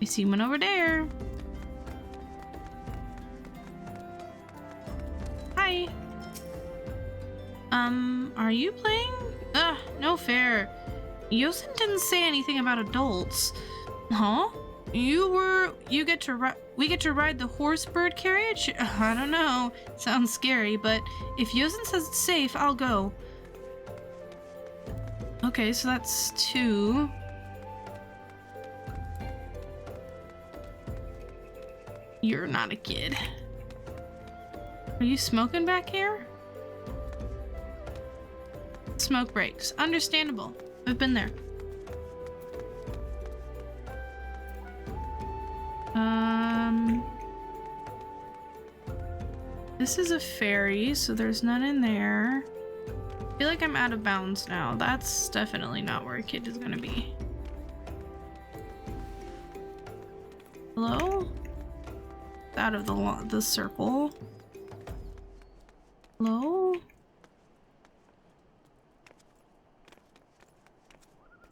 I see one over there. Hi. Are you playing? No fair. Yosin didn't say anything about adults. Huh? We get to ride the horse bird carriage? I don't know. Sounds scary, but if Yosin says it's safe, I'll go. Okay, so that's 2. You're not a kid. Are you smoking back here? Smoke breaks. Understandable. I've been there. This is a ferry, so there's none in there. I feel like I'm out of bounds now. That's definitely not where a kid is gonna be. Hello? Out of the circle. Hello?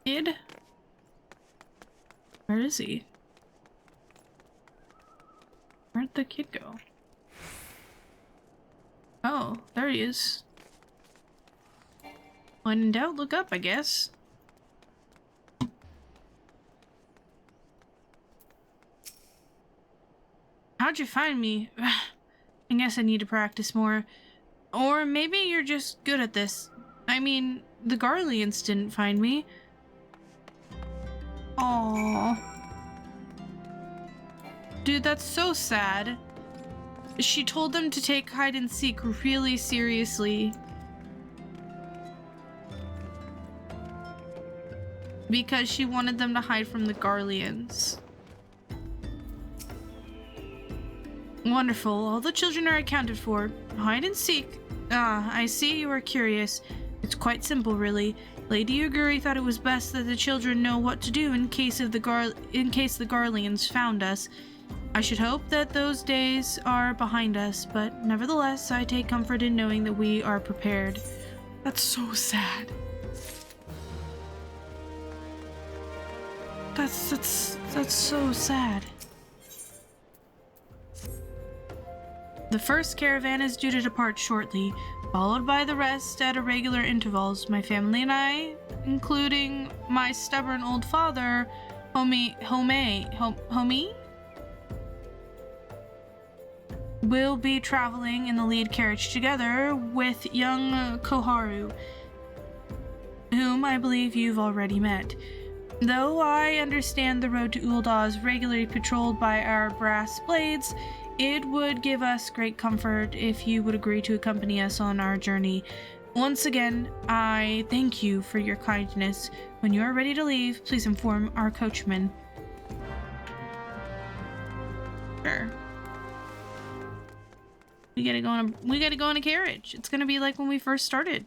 Kid? Where is he? Where'd the kid go? Oh, there he is. When in doubt, look up, I guess. How'd you find me? I guess I need to practice more. Or maybe you're just good at this. I mean, the Garleans didn't find me. Aww. Dude, that's so sad. She told them to take hide and seek really seriously. Because she wanted them to hide from the Garleans. Wonderful. All the children are accounted for. Hide and seek. Ah, I see you are curious. It's quite simple, really. Lady Yuguri thought it was best that the children know what to do in case the Garleans found us. I should hope that those days are behind us, but nevertheless, I take comfort in knowing that we are prepared. That's so sad. That's so sad. The first caravan is due to depart shortly, followed by the rest at irregular intervals. My family and I, including my stubborn old father, Homie, will be traveling in the lead carriage together with young Koharu, whom I believe you've already met. Though I understand the road to Ul'dah is regularly patrolled by our brass blades, it would give us great comfort if you would agree to accompany us on our journey. Once again, I thank you for your kindness. When you are ready to leave, please inform our coachman. Sure. We gotta go on a carriage. It's gonna be like when we first started.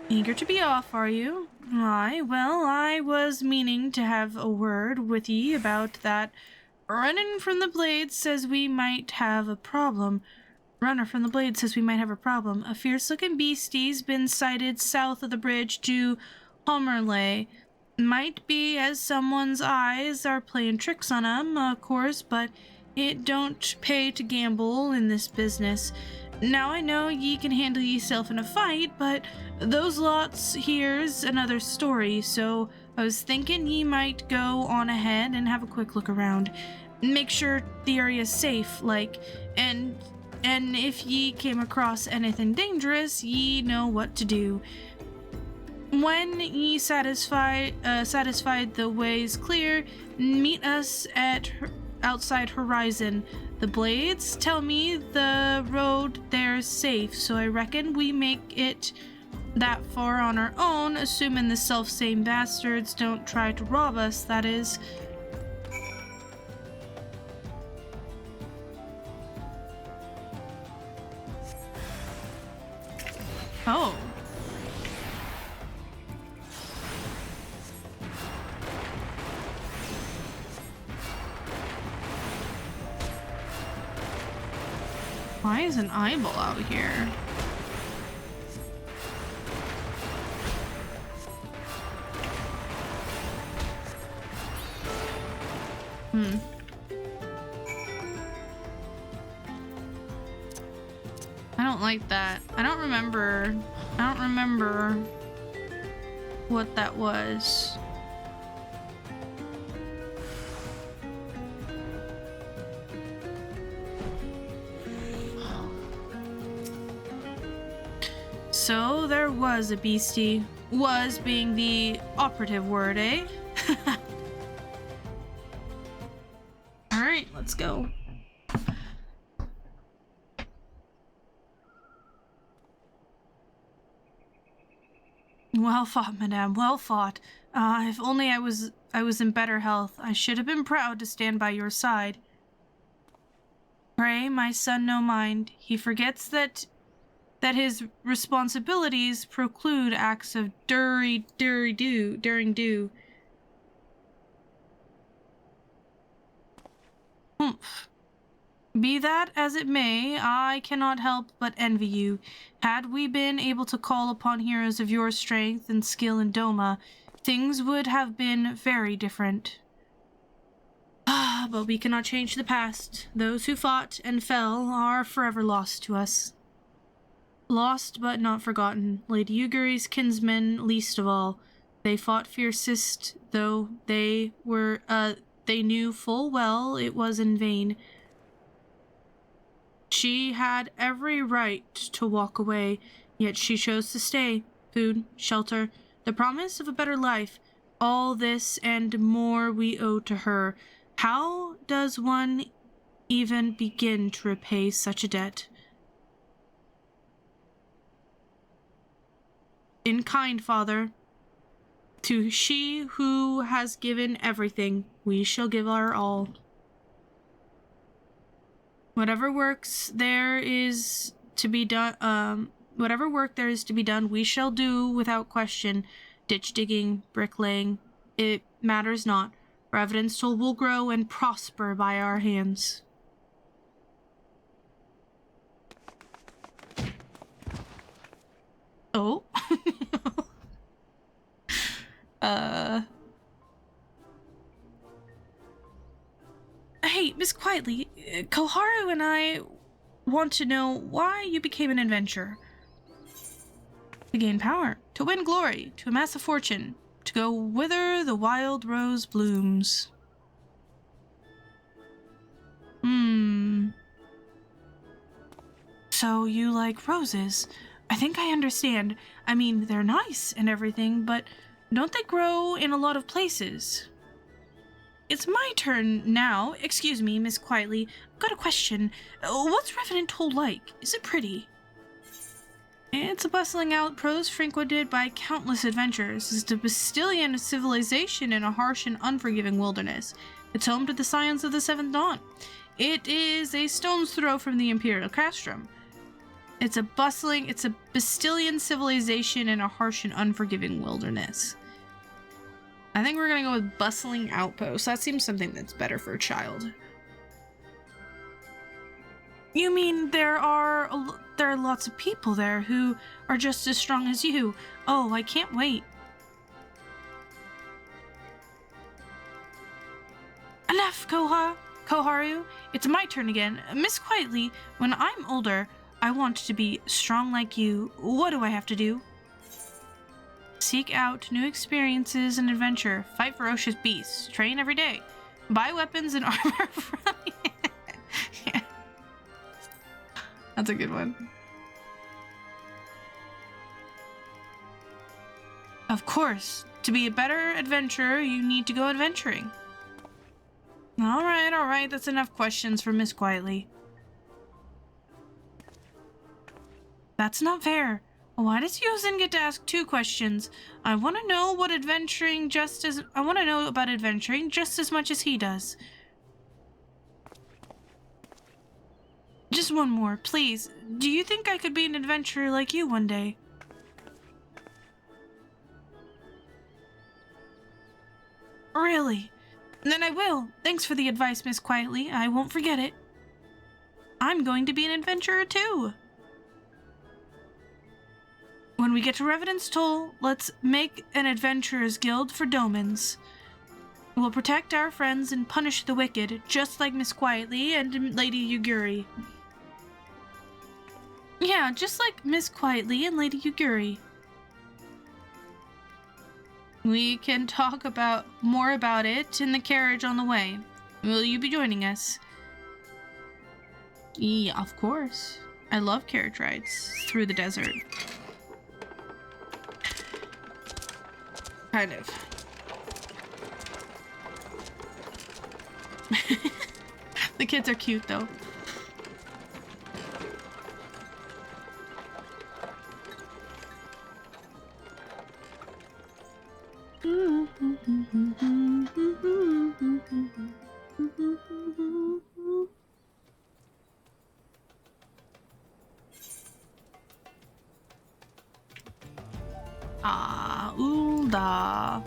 Eager to be off, are you? Aye, well, I was meaning to have a word with ye about that. Runner from the Blades says we might have a problem. A fierce-looking beastie's been sighted south of the bridge to Homerley. Might be as someone's eyes are playing tricks on 'em, of course, but it don't pay to gamble in this business. Now I know ye can handle yeself in a fight, but those lots here's another story, so I was thinking ye might go on ahead and have a quick look around. Make sure the area's safe, like, and if ye came across anything dangerous, ye know what to do. When ye satisfied the way's clear, meet us at outside Horizon. The Blades tell me the road there's safe, so I reckon we make it that far on our own, assuming the self-same bastards don't try to rob us, that is. Oh. Why is an eyeball out here? like that. I don't remember what that was. So there was a beastie. Was being the operative word, eh? Alright, let's go. Well fought, madame, well fought. If only I was in better health, I should have been proud to stand by your side. Pray my son no mind. He forgets that his responsibilities preclude acts of daring do. Humph. Be that as it may, I cannot help but envy you. Had we been able to call upon heroes of your strength and skill in Doma, things would have been very different. Ah, but we cannot change the past. Those who fought and fell are forever lost to us. Lost but not forgotten. Lady Yuguri's kinsmen least of all. They fought fiercest, though they knew full well it was in vain. She had every right to walk away, yet she chose to stay. Food, shelter, the promise of a better life, all this and more we owe to her. How does one even begin to repay such a debt? In kind, father, to she who has given everything, we shall give our all. Whatever work there is to be done, we shall do without question. Ditch digging, bricklaying, it matters not. Revenant's Toll will grow and prosper by our hands. Oh. Hey, Miss Quietly, Koharu and I want to know why you became an adventurer. To gain power, to win glory, to amass a fortune, to go whither the wild rose blooms. So you like roses? I think I understand. I mean, they're nice and everything, but don't they grow in a lot of places? It's my turn now. Excuse me, Miss Quietly. I've got a question. What's Revenant Toll like? Is it pretty? It's a bustling outpost frequented by countless adventurers. It's a Bastilian civilization in a harsh and unforgiving wilderness. It's home to the Scions of the Seventh Dawn. It is a stone's throw from the Imperial Castrum. It's a Bastilian civilization in a harsh and unforgiving wilderness. I think we're gonna go with bustling outpost. That seems something that's better for a child. You mean there are lots of people there who are just as strong as you? Oh, I can't wait. Enough, Koharu. It's my turn again. Miss Quietly, when I'm older, I want to be strong like you. What do I have to do? Seek out new experiences and adventure. Fight ferocious beasts. Train every day. Buy weapons and armor from yeah. That's a good one. Of course. To be a better adventurer, you need to go adventuring. Alright. That's enough questions for Miss Quietly. That's not fair. Why does Yozen get to ask 2 questions? I want to know about adventuring just as much as he does. Just one more, please. Do you think I could be an adventurer like you one day? Really? Then I will. Thanks for the advice, Miss Quietly. I won't forget it. I'm going to be an adventurer too. When we get to Revenant's Toll, let's make an adventurers guild for Domans. We'll protect our friends and punish the wicked, just like Miss Quietly and Lady Yuguri. Yeah, just like Miss Quietly and Lady Yuguri. We can talk more about it in the carriage on the way. Will you be joining us? Yeah, of course. I love carriage rides through the desert. Kind of. The kids are cute though. Ah, Ulda.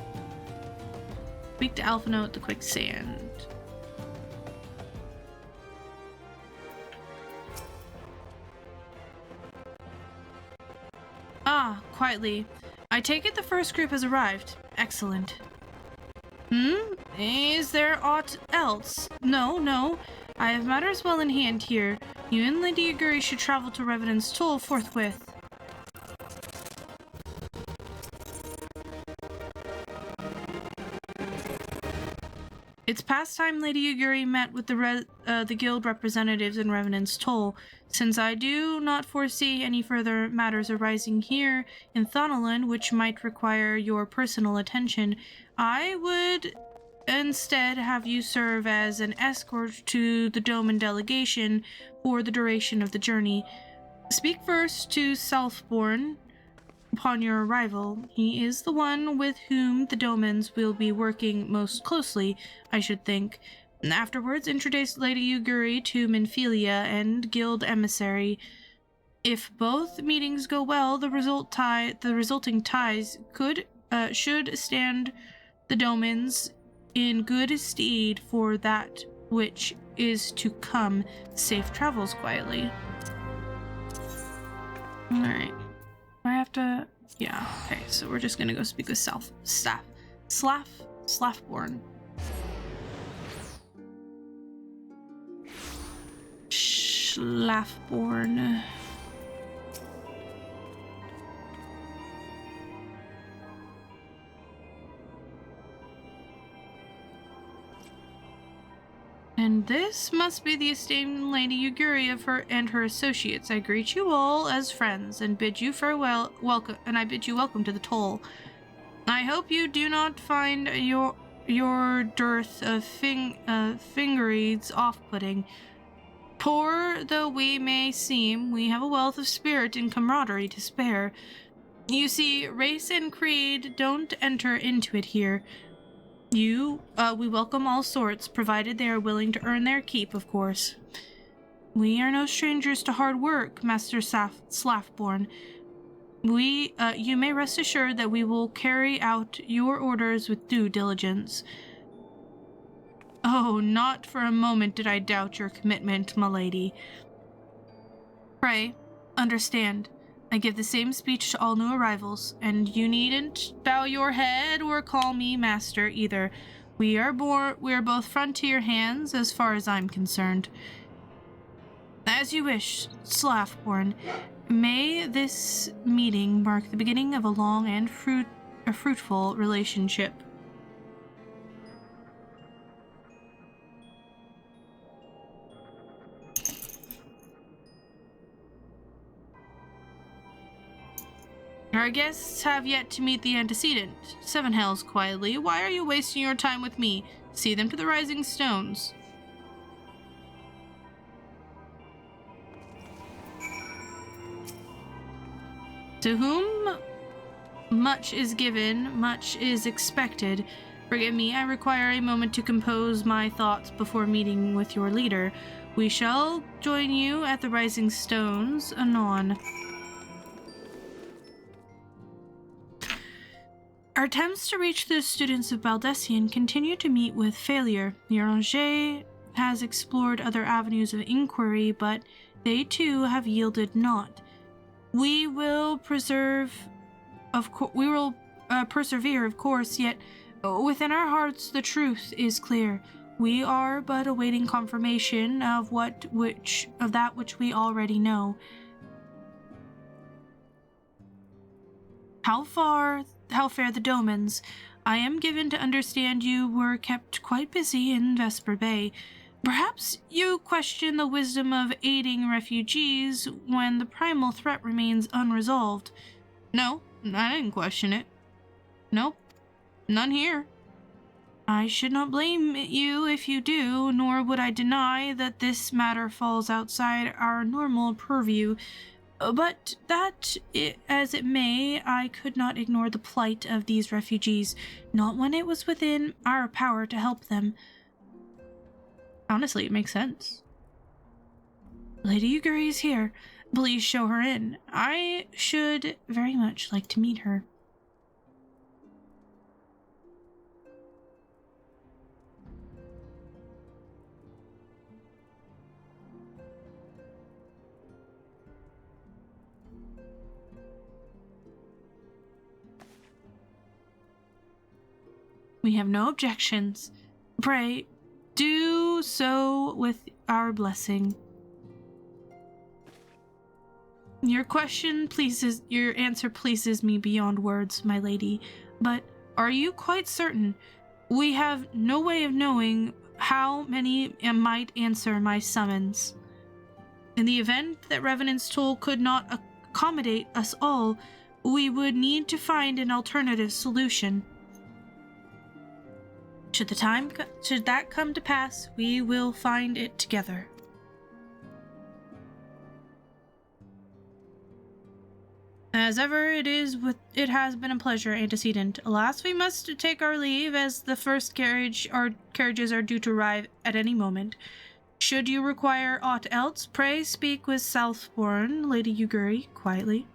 Speak to Alpha Note the quicksand. Ah, quietly. I take it the first group has arrived. Excellent. Is there aught else? No. I have matters well in hand here. You and Lady Yuguri should travel to Revenant's Toll forthwith. It's past time Lady Yuguri met with the guild representatives in Revenant's Toll. Since I do not foresee any further matters arising here in Thanalan which might require your personal attention, I would instead have you serve as an escort to the Doman delegation for the duration of the journey. Speak first to Southbourne upon your arrival. He is the one with whom the Domans will be working most closely, I should think. Afterwards, introduce Lady Yuguri to Minfilia and Guild Emissary. If both meetings go well, the resulting ties should stand the Domans in good stead for that which is to come. Safe travels, quietly. Alright. I have to... Yeah, okay, so we're just gonna go speak with Slaffborn. Schlafborn. And this must be the esteemed Lady Yuguri and her associates. I greet you all as friends and bid you farewell, I bid you welcome to the Toll. I hope you do not find your dearth of fingeries off-putting. Poor though we may seem, we have a wealth of spirit and camaraderie to spare. You see, race and creed don't enter into it here. We welcome all sorts, provided they are willing to earn their keep, of course. We are no strangers to hard work, Master Slaffborn. You may rest assured that we will carry out your orders with due diligence. Oh, not for a moment did I doubt your commitment, my lady. Pray, understand. I give the same speech to all new arrivals, and you needn't bow your head or call me master either. We are both frontier hands as far as I'm concerned. As you wish, Slaffborn. May this meeting mark the beginning of a long and fruitful relationship. Our guests have yet to meet the antecedent. Seven Hells, quietly. Why are you wasting your time with me? See them to the Rising Stones. To whom much is given, much is expected. Forgive me, I require a moment to compose my thoughts before meeting with your leader. We shall join you at the Rising Stones anon. Our attempts to reach the students of Baldessian continue to meet with failure. Yeranger has explored other avenues of inquiry, but they too have yielded naught. We will persevere, of course, yet within our hearts the truth is clear. We are but awaiting confirmation of that which we already know. How fare the Domans? I am given to understand you were kept quite busy in Vesper Bay. Perhaps you question the wisdom of aiding refugees when the primal threat remains unresolved. No, I didn't question it. Nope, none here. I should not blame you if you do, nor would I deny that this matter falls outside our normal purview. But as it may, I could not ignore the plight of these refugees, not when it was within our power to help them. Honestly, it makes sense. Lady Uguri is here. Please show her in. I should very much like to meet her. We have no objections. Pray, do so with our blessing. Your answer pleases me beyond words, my lady. But are you quite certain? We have no way of knowing how many might answer my summons. In the event that Revenant's toll could not accommodate us all, we would need to find an alternative solution. Should that come to pass, we will find it together. As ever, it has been a pleasure, antecedent. Alas, we must take our leave, as the first carriages are due to arrive at any moment. Should you require aught else, pray speak with Southbourne, Lady Uguri, quietly.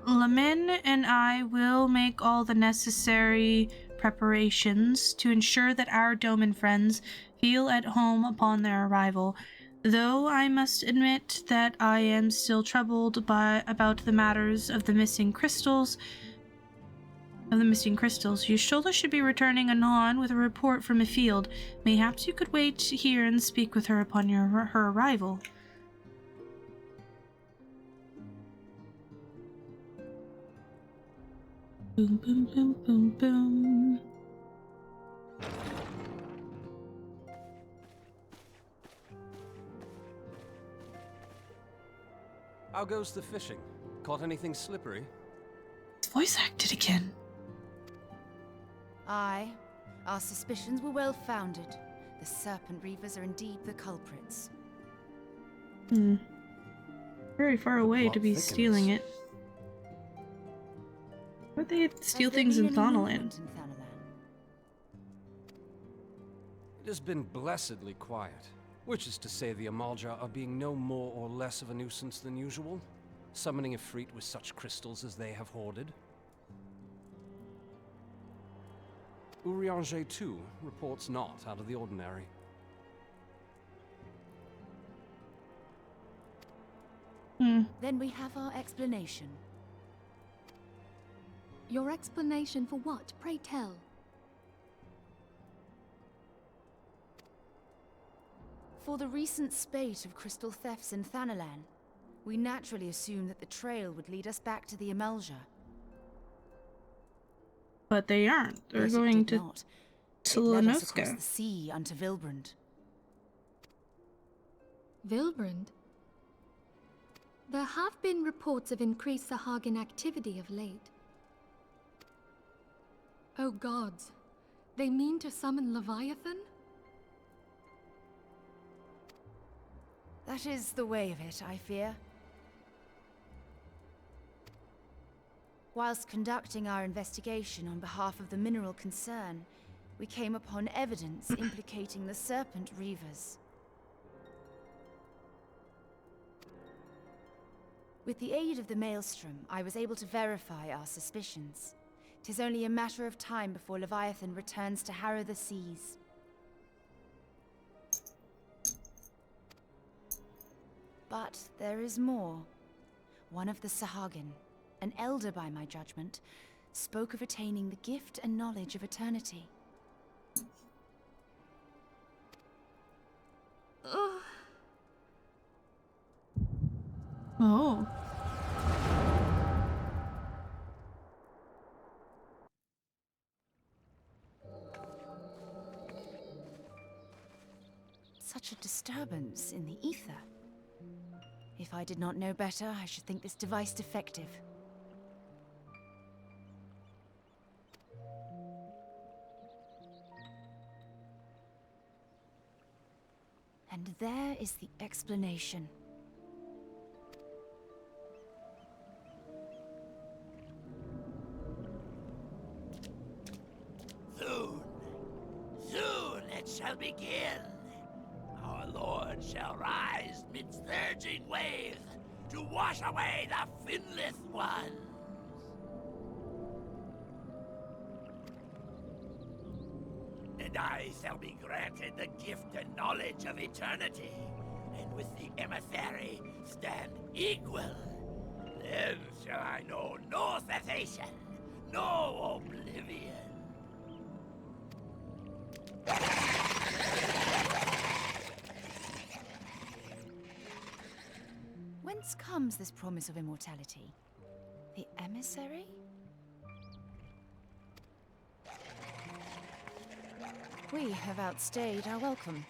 Lamin and I will make all the necessary preparations to ensure that our Doman friends feel at home upon their arrival, though I must admit that I am still troubled about the matters of the missing crystals. Yushola should be returning anon with a report from a field. Mayhaps you could wait here and speak with her upon her arrival. Boom, boom, boom, boom, boom. How goes the fishing? Caught anything slippery? It's voice acted again. Aye. Our suspicions were well founded. The Serpent Reavers are indeed the culprits. Very far away to be stealing it. Why would they steal things in Thanalan? It has been blessedly quiet, which is to say the Amalja are being no more or less of a nuisance than usual, summoning a Efreet with such crystals as they have hoarded. Urianger, too, reports not out of the ordinary. Then we have our explanation. Your explanation for what, pray tell? For the recent spate of crystal thefts in Thanalan, we naturally assumed that the trail would lead us back to the Amalja. But they aren't. They're going to across the sea unto Vilbrand. Vilbrand? There have been reports of increased Sahagin activity of late. Oh gods, they mean to summon Leviathan? That is the way of it, I fear. Whilst conducting our investigation on behalf of the mineral concern, we came upon evidence implicating the Serpent Reavers. With the aid of the Maelstrom, I was able to verify our suspicions. 'Tis only a matter of time before Leviathan returns to harrow the seas. But there is more. One of the Sahagin, an elder by my judgment, spoke of attaining the gift and knowledge of eternity. Oh. Such a disturbance in the ether. If I did not know better, I should think this device defective. And there is the explanation. Soon, soon it shall begin. Our Lord shall rise midst surging waves to wash away the finless ones. And I shall be granted the gift and knowledge of eternity, and with the emissary stand equal. Then shall I know no cessation, no oblivion. Whence comes this promise of immortality? The emissary? We have outstayed our welcome.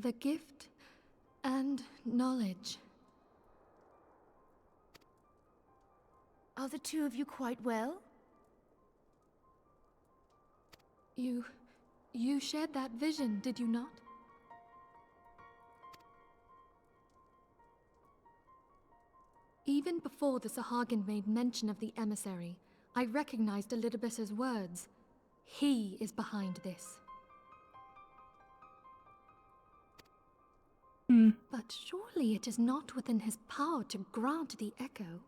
The gift and knowledge. Are the two of you quite well? You shared that vision, did you not? Even before the Sahagin made mention of the emissary, I recognized Elidibus's words. He is behind this. But surely it is not within his power to grant the echo.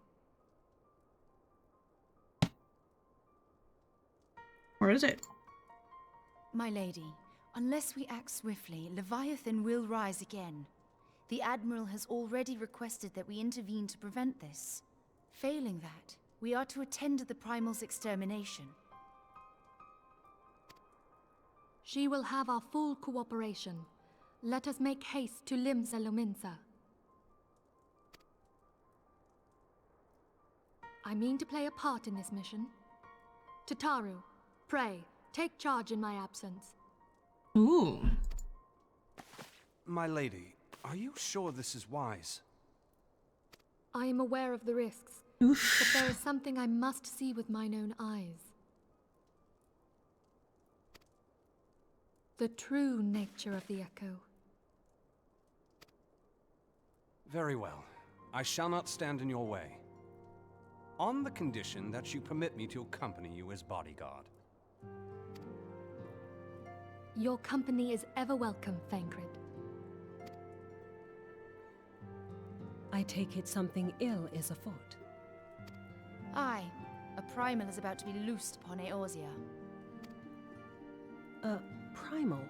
Where is it? My lady, unless we act swiftly, Leviathan will rise again. The Admiral has already requested that we intervene to prevent this. Failing that, we are to attend to the Primal's extermination. She will have our full cooperation. Let us make haste to Limsa Lominsa. I mean to play a part in this mission. Tataru, pray, take charge in my absence. Ooh. My lady, are you sure this is wise? I am aware of the risks, Oof. but there is something I must see with mine own eyes. The true nature of the echo. Very well. I shall not stand in your way. On the condition that you permit me to accompany you as bodyguard. Your company is ever welcome, Thancred. I take it something ill is afoot. Aye, a Primal is about to be loosed upon Eorzea. A primal?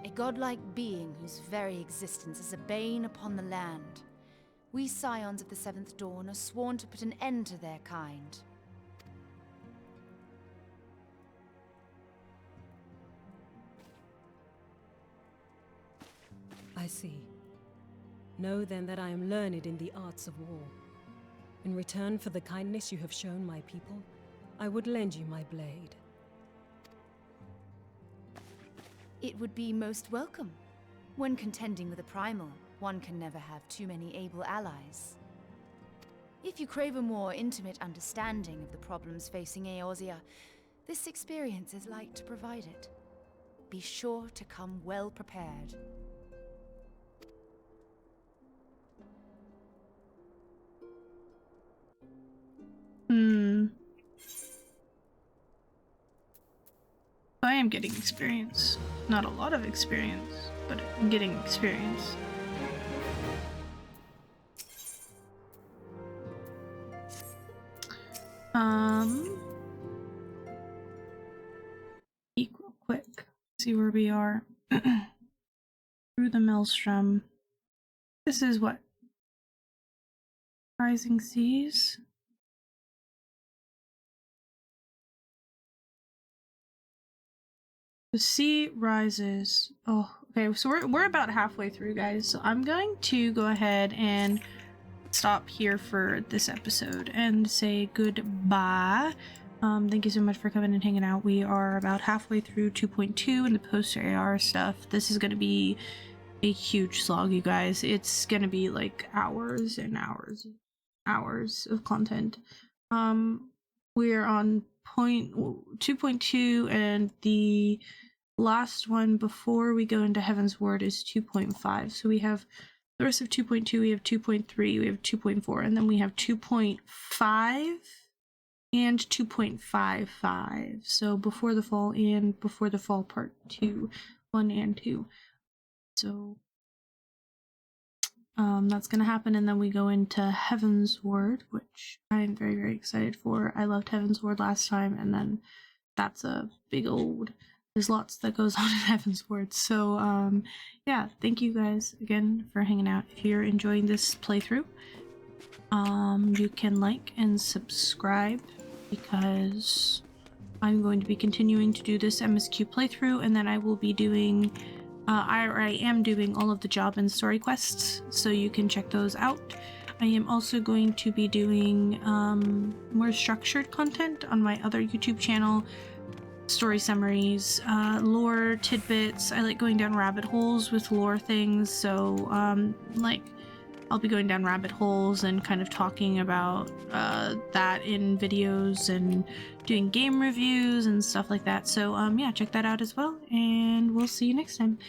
A godlike being whose very existence is a bane upon the land. We scions of the Seventh Dawn are sworn to put an end to their kind. I see. Know then that I am learned in the arts of war. In return for the kindness you have shown my people, I would lend you my blade. It would be most welcome. When contending with a Primal, one can never have too many able allies. If you crave a more intimate understanding of the problems facing Eorzea, this experience is like to provide it. Be sure to come well prepared. So I am getting experience. Not a lot of experience, but I'm getting experience. Peek real quick. See where we are. Through the maelstrom. This is what? Rising seas? The sea rises. Oh, okay, so we're about halfway through, guys. So I'm going to go ahead and stop here for this episode and say goodbye. Thank you so much for coming and hanging out. We are about halfway through 2.2 and the post AR stuff. This is going to be a huge slog, you guys. It's going to be like hours and hours of content. We're on 2.2 and the last one before we go into Heaven's Word is 2.5. So we have the rest of 2.2, we have 2.3, we have 2.4, and then we have 2.5 and 2.55. So before the fall and before the fall part 2, 1 and 2. So that's gonna happen, and then we go into Heaven's Word, which I am very, very excited for. I loved Heaven's Word last time, and then that's a big old... There's lots that goes on in Heaven's Word. So, yeah, thank you guys again for hanging out. If you're enjoying this playthrough, you can like and subscribe, because I'm going to be continuing to do this MSQ playthrough, and then I will be doing... I am doing all of the job and story quests, so you can check those out. I am also going to be doing more structured content on my other YouTube channel, story summaries, lore tidbits. I like going down rabbit holes with lore things, so like I'll be going down rabbit holes and kind of talking about that in videos and doing game reviews and stuff like that. So yeah, check that out as well, and we'll see you next time.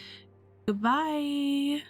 Goodbye!